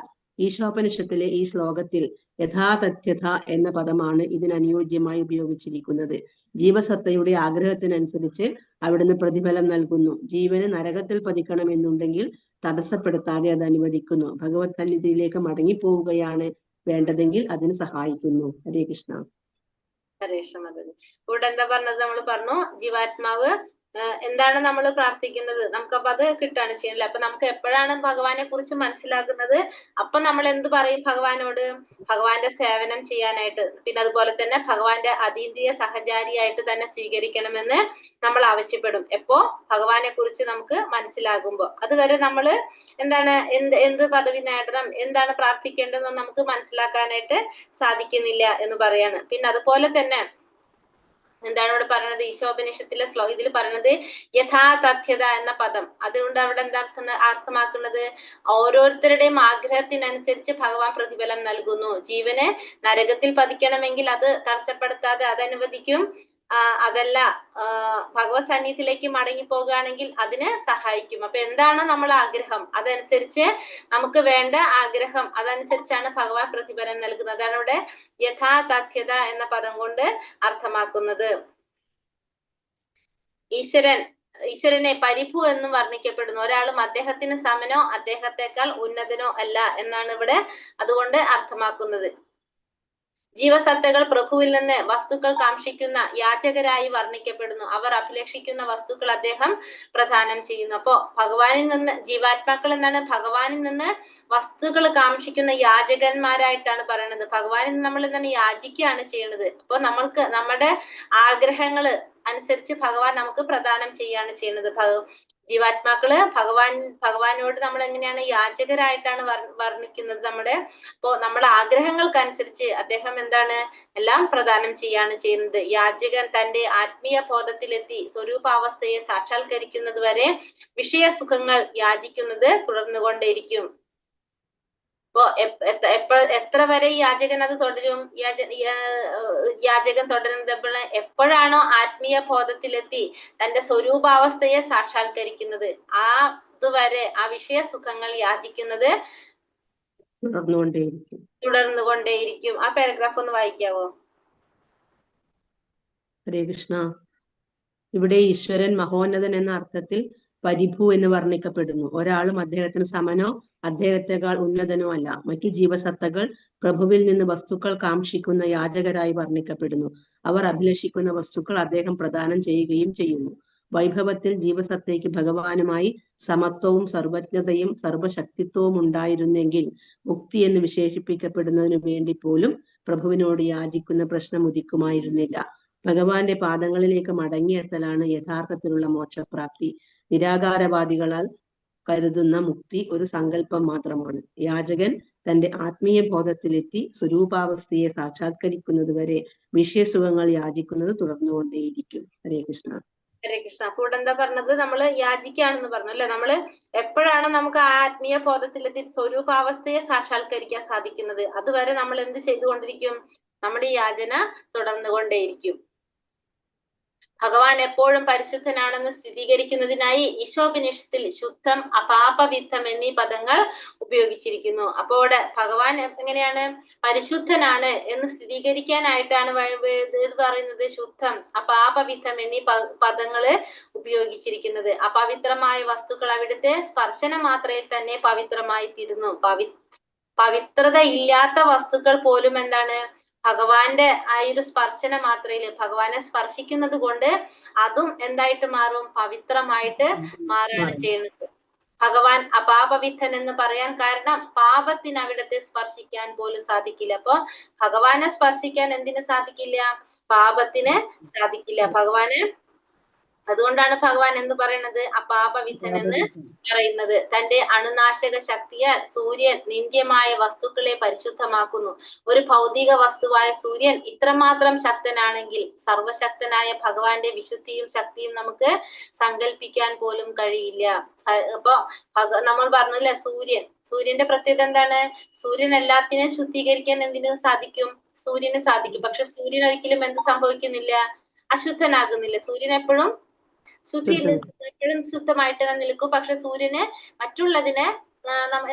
ഈശോപനിഷത്തിലെ ഈ ശ്ലോകത്തിൽ യഥാതഥ്യത എന്ന പദമാണ് ഇതിനനുയോജ്യമായി ഉപയോഗിച്ചിരിക്കുന്നത്. ജീവസത്തയുടെ ആഗ്രഹത്തിനനുസരിച്ച് അവിടുന്ന് പ്രതിഫലം നൽകുന്നു. ജീവന് നരകത്തിൽ പതിക്കണമെന്നുണ്ടെങ്കിൽ തടസ്സപ്പെടുത്താതെ അത് അനുവദിക്കുന്നു. ഭഗവത് സന്നിധിയിലേക്ക് മടങ്ങിപ്പോവുകയാണ് വേണ്ടതെങ്കിൽ അതിന് സഹായിക്കുന്നു. ഹരേ കൃഷ്ണ. ഹരേ കൃഷ്ണ. ഇവിടെ എന്താ പറഞ്ഞത്? നമ്മൾ പറഞ്ഞു ജീവാത്മാവ് എന്താണ് നമ്മൾ പ്രാർത്ഥിക്കുന്നത്, നമുക്കപ്പൊ അത് കിട്ടാണ് ചെയ്യുന്നത്. അപ്പൊ നമുക്ക് എപ്പോഴാണ് ഭഗവാനെ കുറിച്ച് മനസ്സിലാക്കുന്നത്? അപ്പൊ നമ്മൾ എന്ത് പറയും ഭഗവാനോട്? ഭഗവാന്റെ സേവനം ചെയ്യാനായിട്ട്, പിന്നെ അതുപോലെ തന്നെ ഭഗവാന്റെ അതീന്ദ്രിയ സഹചാരിയായിട്ട് തന്നെ സ്വീകരിക്കണമെന്ന് നമ്മൾ ആവശ്യപ്പെടും. എപ്പോ? ഭഗവാനെ കുറിച്ച് നമുക്ക് മനസ്സിലാകുമ്പോ. അതുവരെ നമ്മൾ എന്താണ് എന്ത് പദവി നേടണം, എന്താണ് പ്രാർത്ഥിക്കേണ്ടതെന്ന് നമുക്ക് മനസ്സിലാക്കാനായിട്ട് സാധിക്കുന്നില്ല എന്ന് പറയാണ്. പിന്നെ അതുപോലെ തന്നെ എന്താണ് ഇവിടെ പറയുന്നത്? ഈശോപനിഷത്തിലെ ഇതിൽ പറയുന്നത് യഥാതഥ്യത എന്ന പദം. അതുകൊണ്ട് അവിടെ എന്താ അർത്ഥമാക്കുന്നത്? ഓരോരുത്തരുടെയും ആഗ്രഹത്തിനനുസരിച്ച് ഭഗവാൻ പ്രതിഫലം നൽകുന്നു. ജീവന് നരകത്തിൽ പതിക്കണമെങ്കിൽ അത് തടസ്സപ്പെടുത്താതെ അത് അനുവദിക്കും. അതല്ല ഭഗവത് സന്നിധിയിലേക്ക് മടങ്ങി പോകുകയാണെങ്കിൽ അതിന് സഹായിക്കും. അപ്പൊ എന്താണ് നമ്മൾ ആഗ്രഹം, അതനുസരിച്ച് നമുക്ക് വേണ്ട ആഗ്രഹം അതനുസരിച്ചാണ് ഭഗവാൻ പ്രതിഫലം നൽകുന്നത്. അതാണ് ഇവിടെ യഥാതഥ്യത എന്ന പദം കൊണ്ട് അർത്ഥമാക്കുന്നത്. ഈശ്വരനെ പരിഭു എന്നും വർണ്ണിക്കപ്പെടുന്നു. ഒരാളും അദ്ദേഹത്തിന് സമനോ അദ്ദേഹത്തെക്കാൾ ഉന്നതനോ അല്ല എന്നാണ് ഇവിടെ അതുകൊണ്ട് അർത്ഥമാക്കുന്നത്. ജീവസത്തകൾ പ്രഭുവിൽ നിന്ന് വസ്തുക്കൾ കാക്ഷിക്കുന്ന യാചകരായി വർണ്ണിക്കപ്പെടുന്നു. അവർ അഭിലഷിക്കുന്ന വസ്തുക്കൾ അദ്ദേഹം പ്രദാനം ചെയ്യുന്നു. അപ്പോ ഭഗവാനിൽ നിന്ന് ജീവാത്മാക്കൾ എന്താണ്? ഭഗവാനിൽ നിന്ന് വസ്തുക്കൾ കാക്ഷിക്കുന്ന യാചകന്മാരായിട്ടാണ് പറയുന്നത്. ഭഗവാനിൽ നിന്ന് നമ്മൾ എന്താണ് യാചിക്കുകയാണ് ചെയ്യുന്നത്. അപ്പൊ നമ്മൾക്ക് നമ്മുടെ ആഗ്രഹങ്ങള് അനുസരിച്ച് ഭഗവാൻ നമുക്ക് പ്രദാനം ചെയ്യാണ് ചെയ്യുന്നത്. ജീവാത്മാക്കള് ഭഗവാനോട് നമ്മൾ എങ്ങനെയാണ് യാചകരായിട്ടാണ് വർണ്ണിക്കുന്നത് നമ്മുടെ. അപ്പോ നമ്മുടെ ആഗ്രഹങ്ങൾക്കനുസരിച്ച് അദ്ദേഹം എന്താണ് എല്ലാം പ്രദാനം ചെയ്യാണ് ചെയ്യുന്നത്. യാചകൻ തന്റെ ആത്മീയ ബോധത്തിലെത്തി സ്വരൂപാവസ്ഥയെ സാക്ഷാത്കരിക്കുന്നത് വരെ വിഷയസുഖങ്ങൾ യാചിക്കുന്നത് തുടർന്നുകൊണ്ടേയിരിക്കും. അപ്പോ എത്ര വരെ ഈ യാചകൻ അത് തുടരും? യാചകൻ തുടരുന്നത് എപ്പോഴാണോ ആത്മീയ ബോധത്തിലെത്തി തന്റെ സ്വരൂപാവസ്ഥയെ സാക്ഷാത്കരിക്കുന്നത്, അതുവരെ ആ വിഷയ സുഖങ്ങൾ യാചിക്കുന്നത് തുടർന്നുകൊണ്ടേയിരിക്കും. ആ പാരഗ്രാഫ് ഒന്ന് വായിക്കാവോ? ഹരേ കൃഷ്ണ. ഇവിടെ ഈശ്വരൻ മഹോന്നതൻ എന്ന അർത്ഥത്തിൽ പരിഭു എന്ന് വർണ്ണിക്കപ്പെടുന്നു. ഒരാളും അദ്ദേഹത്തിന് സമനോ അദ്ദേഹത്തെക്കാൾ ഉന്നതനോ അല്ല. മറ്റു ജീവസത്തകൾ പ്രഭുവിൽ നിന്ന് വസ്തുക്കൾ കാക്ഷിക്കുന്ന യാചകരായി വർണ്ണിക്കപ്പെടുന്നു. അവർ അഭിലഷിക്കുന്ന വസ്തുക്കൾ അദ്ദേഹം പ്രദാനം ചെയ്യുകയും ചെയ്യുന്നു. വൈഭവത്തിൽ ജീവസത്തയ്ക്ക് ഭഗവാനുമായി സമത്വവും സർവജ്ഞതയും സർവശക്തിത്വവും ഉണ്ടായിരുന്നെങ്കിൽ മുക്തി എന്ന് വിശേഷിപ്പിക്കപ്പെടുന്നതിനു വേണ്ടി പോലും പ്രഭുവിനോട് യാചിക്കുന്ന പ്രശ്നം ഉദിക്കുമായിരുന്നില്ല. ഭഗവാന്റെ പാദങ്ങളിലേക്ക് മടങ്ങിയെത്തലാണ് യഥാർത്ഥത്തിലുള്ള മോക്ഷപ്രാപ്തി. നിരാകാരവാദികളാൽ കരുതുന്ന മുക്തി ഒരു സങ്കല്പം മാത്രമാണ്. യാചകൻ തന്റെ ആത്മീയ ബോധത്തിലെത്തി സ്വരൂപാവസ്ഥയെ സാക്ഷാത്കരിക്കുന്നത് വരെ വിഷയസുഖങ്ങൾ യാചിക്കുന്നത് തുടർന്നുകൊണ്ടേയിരിക്കും. ഹരേ കൃഷ്ണ. ഹരേ കൃഷ്ണ. അപ്പൊ ഇവിടെ എന്താ പറഞ്ഞത്? നമ്മള് യാചിക്കുകയാണെന്ന് പറഞ്ഞു അല്ലെ. നമ്മള് എപ്പോഴാണ് നമുക്ക് ആ ആത്മീയ ബോധത്തിലെത്തി സ്വരൂപാവസ്ഥയെ സാക്ഷാത്കരിക്കാൻ സാധിക്കുന്നത്, അതുവരെ നമ്മൾ എന്ത് ചെയ്തുകൊണ്ടിരിക്കും? നമ്മുടെ ഈ യാചന തുടർന്നുകൊണ്ടേയിരിക്കും. ഭഗവാൻ എപ്പോഴും പരിശുദ്ധനാണെന്ന് സ്ഥിരീകരിക്കുന്നതിനായി ഈശോപനിഷത്തിൽ ശുദ്ധം, അപാപവിദ്ധം എന്നീ പദങ്ങൾ ഉപയോഗിച്ചിരിക്കുന്നു. അപ്പോ ഇവിടെ ഭഗവാൻ എങ്ങനെയാണ് പരിശുദ്ധനാണ് എന്ന് സ്ഥിരീകരിക്കാനായിട്ടാണ് ഇത് പറയുന്നത് ശുദ്ധം, അപാപവിദ്ധം എന്നീ പദങ്ങള് ഉപയോഗിച്ചിരിക്കുന്നത്. അപവിത്രമായ വസ്തുക്കൾ അവിടുത്തെ സ്പർശന മാത്രയിൽ തന്നെ പവിത്രമായി തീരുന്നു. പവിത്രത ഇല്ലാത്ത വസ്തുക്കൾ പോലും എന്താണ് ഭഗവാന്റെ ആ ഒരു സ്പർശന മാത്രയില് ഭഗവാനെ സ്പർശിക്കുന്നത് കൊണ്ട് അതും എന്തായിട്ട് മാറും? പവിത്രമായിട്ട് മാറാണ് ചെയ്യുന്നത്. ഭഗവാൻ അപാപവിദ്ധൻ എന്ന് പറയാൻ കാരണം പാപത്തിന് അവിടത്തെ സ്പർശിക്കാൻ പോലും സാധിക്കില്ല. അപ്പൊ ഭഗവാനെ സ്പർശിക്കാൻ എന്തിനു സാധിക്കില്ല? പാപത്തിന് സാധിക്കില്ല. ഭഗവാന് അതുകൊണ്ടാണ് ഭഗവാൻ എന്ന് പറയുന്നത് അപാപവിദ്ധൻ എന്ന് പറയുന്നത്. തന്റെ അണുനാശക ശക്തിയാൽ സൂര്യൻ നിന്ദ്യമായ വസ്തുക്കളെ പരിശുദ്ധമാക്കുന്നു. ഒരു ഭൗതിക വസ്തുവായ സൂര്യൻ ഇത്രമാത്രം ശക്തനാണെങ്കിൽ സർവശക്തനായ ഭഗവാന്റെ വിശുദ്ധിയും ശക്തിയും നമുക്ക് സങ്കല്പിക്കാൻ പോലും കഴിയില്ല. അപ്പൊ നമ്മൾ പറഞ്ഞില്ലേ സൂര്യന്റെ പ്രത്യേകത എന്താണ്? സൂര്യൻ എല്ലാത്തിനെയും ശുദ്ധീകരിക്കാൻ എന്തിനു സാധിക്കും? സൂര്യന് സാധിക്കും. പക്ഷെ സൂര്യൻ ഒരിക്കലും എന്ത് സംഭവിക്കുന്നില്ല? അശുദ്ധനാകുന്നില്ല. സൂര്യൻ എപ്പോഴും എപ്പോഴും ശുദ്ധമായിട്ട് തന്നെ നിൽക്കും. പക്ഷെ സൂര്യന് മറ്റുള്ളതിനെ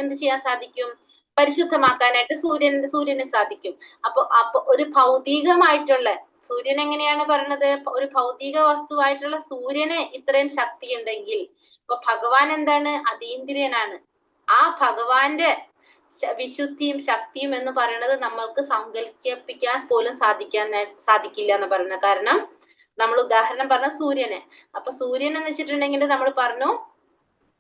എന്ത് ചെയ്യാൻ സാധിക്കും? പരിശുദ്ധമാക്കാനായിട്ട് സൂര്യന് സാധിക്കും. അപ്പൊ ഒരു ഭൗതികമായിട്ടുള്ള സൂര്യൻ എങ്ങനെയാണ് പറയുന്നത്? ഒരു ഭൗതിക വസ്തുവായിട്ടുള്ള സൂര്യന് ഇത്രയും ശക്തി ഉണ്ടെങ്കിൽ ഇപ്പൊ ഭഗവാൻ എന്താണ്? അതീന്ദ്രിയനാണ്. ആ ഭഗവാന്റെ വിശുദ്ധിയും ശക്തിയും എന്ന് പറയുന്നത് നമ്മൾക്ക് സങ്കല്പിക്കാൻ പോലും സാധിക്കില്ല എന്ന് പറയുന്നത്. കാരണം നമ്മൾ ഉദാഹരണം പറഞ്ഞ സൂര്യന്. അപ്പൊ സൂര്യൻ എന്ന് വെച്ചിട്ടുണ്ടെങ്കിൽ നമ്മൾ പറഞ്ഞു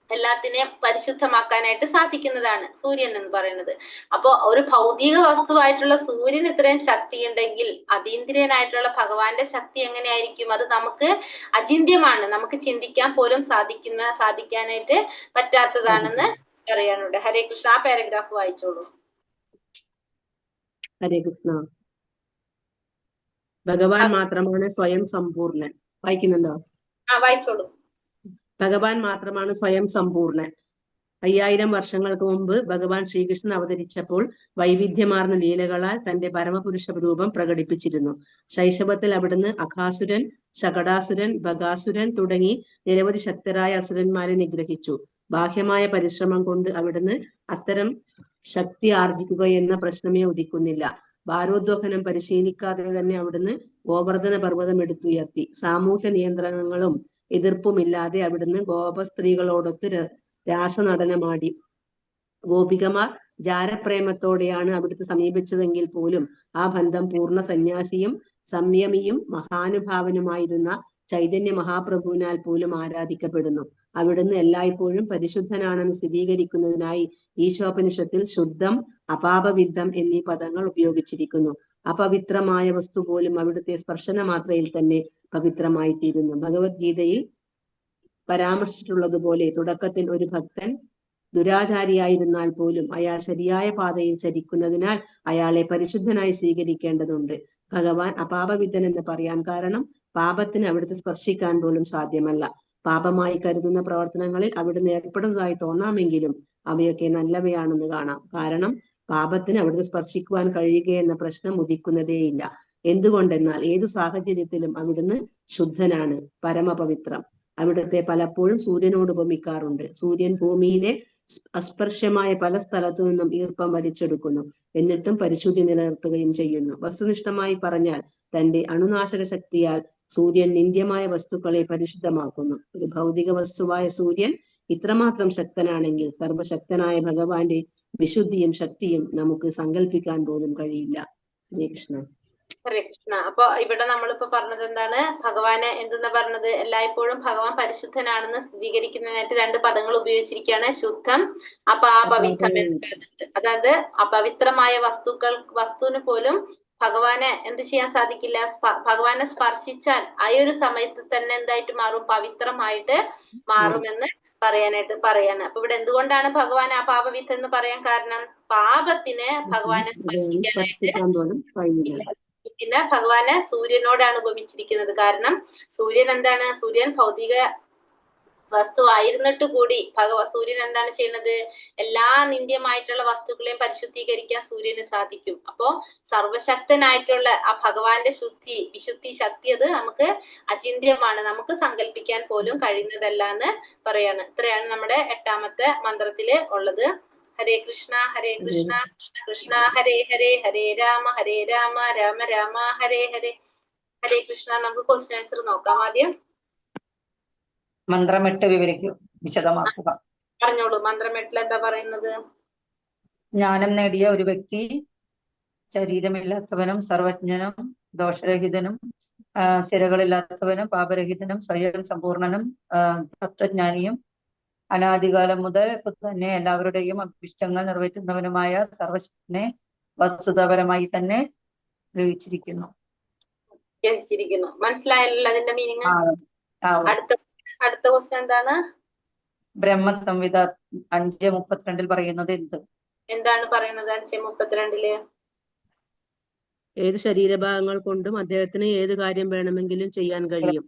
എല്ലാത്തിനെയും പരിശുദ്ധമാക്കാനായിട്ട് സാധിക്കുന്നതാണ് സൂര്യൻ എന്ന് പറയുന്നത്. അപ്പൊ ഒരു ഭൗതിക വസ്തുവായിട്ടുള്ള സൂര്യൻ ഇത്രയും ശക്തി ഉണ്ടെങ്കിൽ അതീന്ദ്രിയനായിട്ടുള്ള ഭഗവാന്റെ ശക്തി എങ്ങനെയായിരിക്കും? അത് നമുക്ക് അചിന്ത്യമാണ്, നമുക്ക് ചിന്തിക്കാൻ പോലും സാധിക്കാനായിട്ട് പറ്റാത്തതാണെന്ന് പറയാനുണ്ട്. ഹരേ കൃഷ്ണ. ആ പാരഗ്രാഫ് വായിച്ചോളൂ. ഹരേ കൃഷ്ണ. ഭഗവാൻ മാത്രമാണ് സ്വയം സമ്പൂർണ്ണൻ. വായിക്കുന്നുണ്ടോ? വായിച്ചോളൂ. ഭഗവാൻ മാത്രമാണ് സ്വയം സമ്പൂർണ്ണൻ. 5000 വർഷങ്ങൾക്ക് മുമ്പ് ഭഗവാൻ ശ്രീകൃഷ്ണൻ അവതരിച്ചപ്പോൾ വൈവിധ്യമാർന്ന ലീലകളാൽ തന്റെ പരമപുരുഷ രൂപം പ്രകടിപ്പിച്ചിരുന്നു. ശൈശവത്തിൽ അവിടുന്ന് അഘാസുരൻ, ശകടാസുരൻ, ബകാസുരൻ തുടങ്ങി നിരവധി ശക്തരായ അസുരന്മാരെ നിഗ്രഹിച്ചു. ബാഹ്യമായ പരിശ്രമം കൊണ്ട് അവിടുന്ന് അത്തരം ശക്തി ആർജിക്കുക എന്ന പ്രശ്നമേ ഉദിക്കുന്നില്ല. ഭാരോദ്വഹനം പരിശീലിക്കാതെ തന്നെ അവിടുന്ന് ഗോവർദ്ധന പർവ്വതം എടുത്തുയർത്തി. സാമൂഹ്യ നിയന്ത്രണങ്ങളും എതിർപ്പുമില്ലാതെ അവിടുന്ന് ഗോപസ്ത്രീകളോടൊത്ത് രാസനടനമാടി. ഗോപികമാർ ജാരപ്രേമത്തോടെയാണ് അവിടുത്തെ സമീപിച്ചതെങ്കിൽ പോലും ആ ബന്ധം പൂർണ്ണ സന്യാസിയും സംയമിയും മഹാനുഭാവനുമായിരുന്ന ചൈതന്യ മഹാപ്രഭുവിനാൽ പോലും ആരാധിക്കപ്പെടുന്നു. അവിടുന്ന് എല്ലായ്പ്പോഴും പരിശുദ്ധനാണെന്ന് സ്ഥിരീകരിക്കുന്നതിനായി ഈശോപനിഷത്തിൽ ശുദ്ധം, അപാപവിദ്ധം എന്നീ പദങ്ങൾ ഉപയോഗിച്ചിരിക്കുന്നു. അപവിത്രമായ വസ്തു പോലും അവിടുത്തെ സ്പർശന മാത്രയിൽ തന്നെ പവിത്രമായി തീരുന്നു. ഭഗവത്ഗീതയിൽ പരാമർശിച്ചിട്ടുള്ളതുപോലെ തുടക്കത്തിൽ ഒരു ഭക്തൻ ദുരാചാരിയായിരുന്നാൽ പോലും അയാൾ ശരിയായ പാതയിൽ ചരിക്കുന്നതിനാൽ അയാളെ പരിശുദ്ധനായി സ്വീകരിക്കേണ്ടതുണ്ട്. ഭഗവാൻ അപാപവിദ്ധൻ എന്ന് പറയാൻ കാരണം പാപത്തിന് അവിടുത്തെ സ്പർശിക്കാൻ പോലും സാധ്യമല്ല. പാപമായി കരുതുന്ന പ്രവർത്തനങ്ങളിൽ അവിടുന്ന് ഏർപ്പെടുന്നതായി തോന്നാമെങ്കിലും അവയൊക്കെ നല്ലവയാണെന്ന് കാണാം. കാരണം പാപത്തിന് അവിടുത്തെ സ്പർശിക്കുവാൻ കഴിയുകയെന്ന പ്രശ്നം ഉദിക്കുന്നതേയില്ല. എന്തുകൊണ്ടെന്നാൽ ഏതു സാഹചര്യത്തിലും അവിടുന്ന് ശുദ്ധനാണ്, പരമപവിത്രം. അവിടുത്തെ പലപ്പോഴും സൂര്യനോട് ഉപമിക്കാറുണ്ട്. സൂര്യൻ ഭൂമിയിലെ അസ്പർശ്യമായ പല സ്ഥലത്തു നിന്നും ഈർപ്പം വലിച്ചെടുക്കുന്നു, എന്നിട്ടും പരിശുദ്ധി നിലനിർത്തുകയും ചെയ്യുന്നു. വസ്തുനിഷ്ഠമായി പറഞ്ഞാൽ തന്റെ അണുനാശക ശക്തിയാൽ സൂര്യൻ നിന്ദ്യമായ വസ്തുക്കളെ പരിശുദ്ധമാക്കുന്നു. ഒരു ഭൗതിക വസ്തുവായ സൂര്യൻ ഇത്രമാത്രം ശക്തനാണെങ്കിൽ സർവശക്തനായ ഭഗവാന്റെ വിശുദ്ധിയും ശക്തിയും നമുക്ക് സങ്കല്പിക്കാൻ പോലും കഴിയില്ല. ഹരേ കൃഷ്ണ. ഹരേ കൃഷ്ണ. അപ്പൊ ഇവിടെ നമ്മളിപ്പോ പറഞ്ഞത് എന്താണ്? ഭഗവാനെ എന്തെന്നാ പറഞ്ഞത്? എല്ലായ്പ്പോഴും ഭഗവാൻ പരിശുദ്ധനാണെന്ന് സ്ഥിരീകരിക്കുന്നതിനായിട്ട് 2 പദങ്ങൾ ഉപയോഗിച്ചിരിക്കുകയാണ്. ശുദ്ധം, അപാപവിദ്ധം എന്ന് പറയുന്നുണ്ട്. അതായത് അപവിത്രമായ വസ്തുവിന് പോലും ഭഗവാനെ എന്ത് ചെയ്യാൻ സാധിക്കില്ല? ഭഗവാനെ സ്പർശിച്ചാൽ ആ ഒരു സമയത്ത് തന്നെ എന്തായിട്ട് മാറും? പവിത്രമായിട്ട് മാറുമെന്ന് പറയാണ്. അപ്പൊ ഇവിടെ എന്തുകൊണ്ടാണ് ഭഗവാൻ അപാപവിദ്ധം എന്ന് പറയാൻ കാരണം? പാപത്തിന് ഭഗവാനെ സ്പർശിക്കാനായിട്ട് പിന്നെ ഭഗവാനെ സൂര്യനോടാണ് ഉപമിച്ചിരിക്കുന്നത്. കാരണം സൂര്യൻ എന്താണ്? സൂര്യൻ ഭൗതിക വസ്തുവായിരുന്നിട്ട് കൂടി സൂര്യൻ എന്താണ് ചെയ്യുന്നത്? എല്ലാ നിന്ദ്യമായിട്ടുള്ള വസ്തുക്കളെയും പരിശുദ്ധീകരിക്കാൻ സൂര്യന് സാധിക്കും. അപ്പോ സർവശക്തനായിട്ടുള്ള ആ ഭഗവാന്റെ വിശുദ്ധി ശക്തി അത് നമുക്ക് അചിന്ത്യമാണ്, നമുക്ക് സങ്കല്പിക്കാൻ പോലും കഴിയുന്നതല്ല എന്ന് പറയാണ്. ഇത്രയാണ് നമ്മുടെ 8ാമത്തെ മന്ത്രത്തില് ഉള്ളത്. ഹരേ കൃഷ്ണ ഹരേ കൃഷ്ണ കൃഷ്ണ കൃഷ്ണ ഹരേ ഹരേ, ഹരേ രാമ രാമ രാമ ഹരേ ഹരേ. ഹരേ കൃഷ്ണ. നമുക്ക് ക്വസ്റ്റ്യൻ ആൻസർ നോക്കാം. ആദ്യം മന്ത്രം 8 വിശദമാക്കുക. പറഞ്ഞോളൂ. മന്ത്രം 8 എന്താ പറയുന്നത്? ജ്ഞാനം നേടിയ ഒരു വ്യക്തി ശരീരമില്ലാത്തവനും സർവജ്ഞനും ദോഷരഹിതനും ശിരകളില്ലാത്തവനും പാപരഹിതനും സ്വയം സമ്പൂർണനും തത്വജ്ഞാനിയും അനാദികാലം മുതൽ തന്നെ എല്ലാവരുടെയും അഭിഷ്ടങ്ങൾ നിറവേറ്റുന്നവനുമായ സർവശക്തനെ വസ്തുതാപരമായി തന്നെ ഗ്രഹിച്ചിരിക്കുന്നു. മനസ്സിലായല്ലോ അതിന്റെ മീനിങ്? അടുത്ത ക്വസ്റ്റ്യൻ എന്താണ്? ബ്രഹ്മസംഹിത 5:32 പറയുന്നത് എന്താണ് പറയുന്നത്? 5:32 ഏത് ശരീരഭാഗങ്ങൾ കൊണ്ടും അദ്ദേഹത്തിന് ഏത് കാര്യം വേണമെങ്കിലും ചെയ്യാൻ കഴിയും.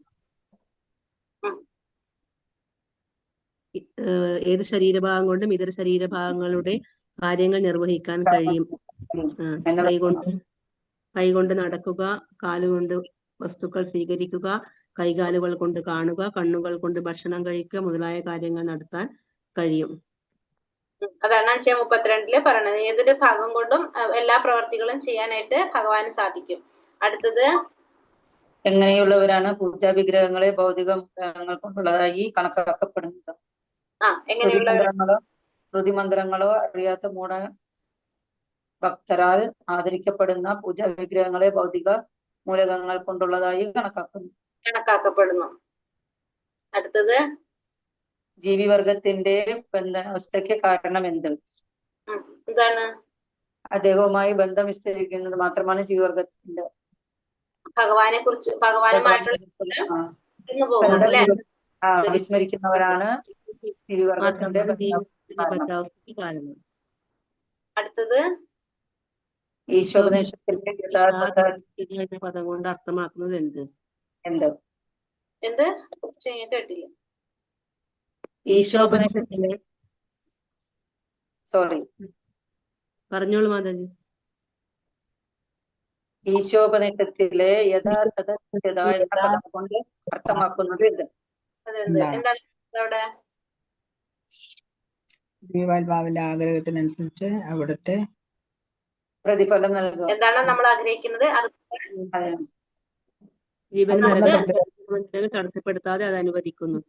ഏത് ശരീരഭാഗം കൊണ്ടും ഇതര ശരീരഭാഗങ്ങളുടെ കാര്യങ്ങൾ നിർവഹിക്കാൻ കഴിയും. കൈകൊണ്ട് നടക്കുക, കാലുകൊണ്ട് വസ്തുക്കൾ സ്വീകരിക്കുക, കൈകാലുകൾ കൊണ്ട് കാണുക, കണ്ണുകൾ കൊണ്ട് ഭക്ഷണം കഴിക്കുക മുതലായ കാര്യങ്ങൾ നടത്താൻ കഴിയും. അതാണ് 5:32 പറയണത്. ഏതൊരു ഭാഗം കൊണ്ടും എല്ലാ പ്രവർത്തികളും ചെയ്യാനായിട്ട് ഭഗവാന് സാധിക്കും. അടുത്തത് എങ്ങനെയുള്ളവരാണ് പൂജാ വിഗ്രഹങ്ങളെ ഭൗതിക വിഗ്രഹങ്ങൾ കൊണ്ടുള്ളതായി കണക്കാക്കപ്പെടുന്നത്? എങ്ങനെയുള്ളവർ ശ്രുതിമന്ത്രങ്ങളോ അറിയാത്ത മൂഢ ഭക്തരാൽ ആദരിക്കപ്പെടുന്ന പൂജാ വിഗ്രഹങ്ങളെ ഭൗതിക മൂലകങ്ങൾ കൊണ്ടുള്ളതായി കണക്കാക്കപ്പെടുന്നു. അടുത്തത് ജീവിവർഗത്തിന്റെ ബന്ധനാവസ്ഥയ്ക്ക് കാരണം എന്ത്? എന്താണ്? അദ്ദേഹവുമായി ബന്ധം വിസ്തരിക്കുന്നത് മാത്രമാണ് ജീവിവർഗത്തിന്റെ ഭഗവാനുമായിട്ടുള്ള പോകും അല്ലെ? വിസ്മരിക്കുന്നവരാണ് ജീവിവർഗത്തിന്റെ അടുത്തത് ഈശോപദേശത്തിന്റെ എന്ന പദം കൊണ്ട് അർത്ഥമാക്കുന്നത് എന്ത്? എന്ത് കേട്ടില്ല. ഈശോപദേശത്തിലെ പറഞ്ഞോളൂ മാതാജി. ഈശോപദേശത്തിലെ യഥാർത്ഥ പദം കൊണ്ട് അർത്ഥമാക്കുന്നത് എന്ത്? എന്താണ് അവിടെ? ജീവാത്മാവിന്റെ ആഗ്രഹത്തിനനുസരിച്ച് അവിടുത്തെ പ്രതിഫലം നൽകുക. എന്താണ് നമ്മൾ ആഗ്രഹിക്കുന്നത് അത് ജീവൻ തടസ്സപ്പെടുത്താതെ അത് അനുവദിക്കുന്നു.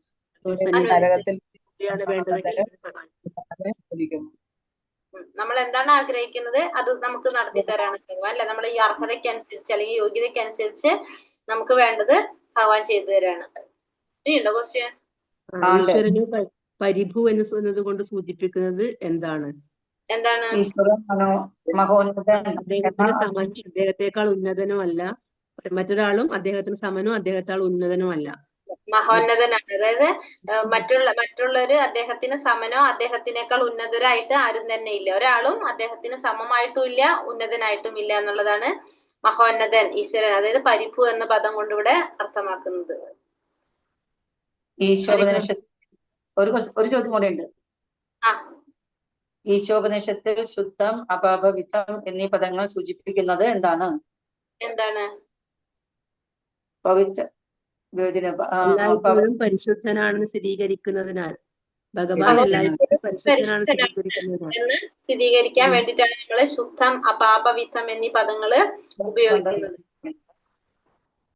നമ്മൾ എന്താണ് ആഗ്രഹിക്കുന്നത് അത് നമുക്ക് നടത്തി തരാണ് അല്ലെ? നമ്മുടെ ഈ അർഹതയ്ക്കനുസരിച്ച് അല്ലെങ്കിൽ യോഗ്യതയ്ക്കനുസരിച്ച് നമുക്ക് വേണ്ടത് ഭഗവാൻ ചെയ്തു തരാണ്. ഇനിയുണ്ടോ ക്വസ്റ്റ്യൻ? ഈശ്വരന് പരിഭു എന്നത് കൊണ്ട് സൂചിപ്പിക്കുന്നത് എന്താണ്? അദ്ദേഹത്തെക്കാൾ ഉന്നതനോ അല്ല, മറ്റൊരാളും അദ്ദേഹത്തിന് സമനോ അദ്ദേഹത്താൽ ഉന്നതനോ അല്ല. മഹോന്നതനാണ്. അതായത് മറ്റുള്ളവര് അദ്ദേഹത്തിന് സമനോ അദ്ദേഹത്തിനേക്കാൾ ഉന്നതരായിട്ട് ആരും തന്നെ ഇല്ല. ഒരാളും അദ്ദേഹത്തിന് സമമായിട്ടും ഇല്ല, ഉന്നതനായിട്ടും ഇല്ല എന്നുള്ളതാണ് മഹോന്നതൻ ഈശ്വരൻ. അതായത് പരിഭു എന്ന പദം കൊണ്ട് ഇവിടെ അർത്ഥമാക്കുന്നത്. ഒരു ചോദ്യം കൂടെ ഉണ്ട്. ഈശോപനിഷത്തിൽ ശുദ്ധം, അപാപവിത്തം എന്നീ പദങ്ങൾ സൂചിപ്പിക്കുന്നത് എന്താണ്? എല്ലായ്പ്പോഴും പരിശുദ്ധനാണെന്ന് സ്ഥിരീകരിക്കുന്നതിനാൽ ഭഗവാൻ എല്ലായ്പ്പോഴും പരിശുദ്ധനാണെന്ന് സ്ഥിരീകരിക്കാൻ വേണ്ടിയിട്ടാണ് നമ്മള് ശുദ്ധം, അപാപവിത്തം എന്നീ പദങ്ങള് ഉപയോഗിക്കുന്നത്.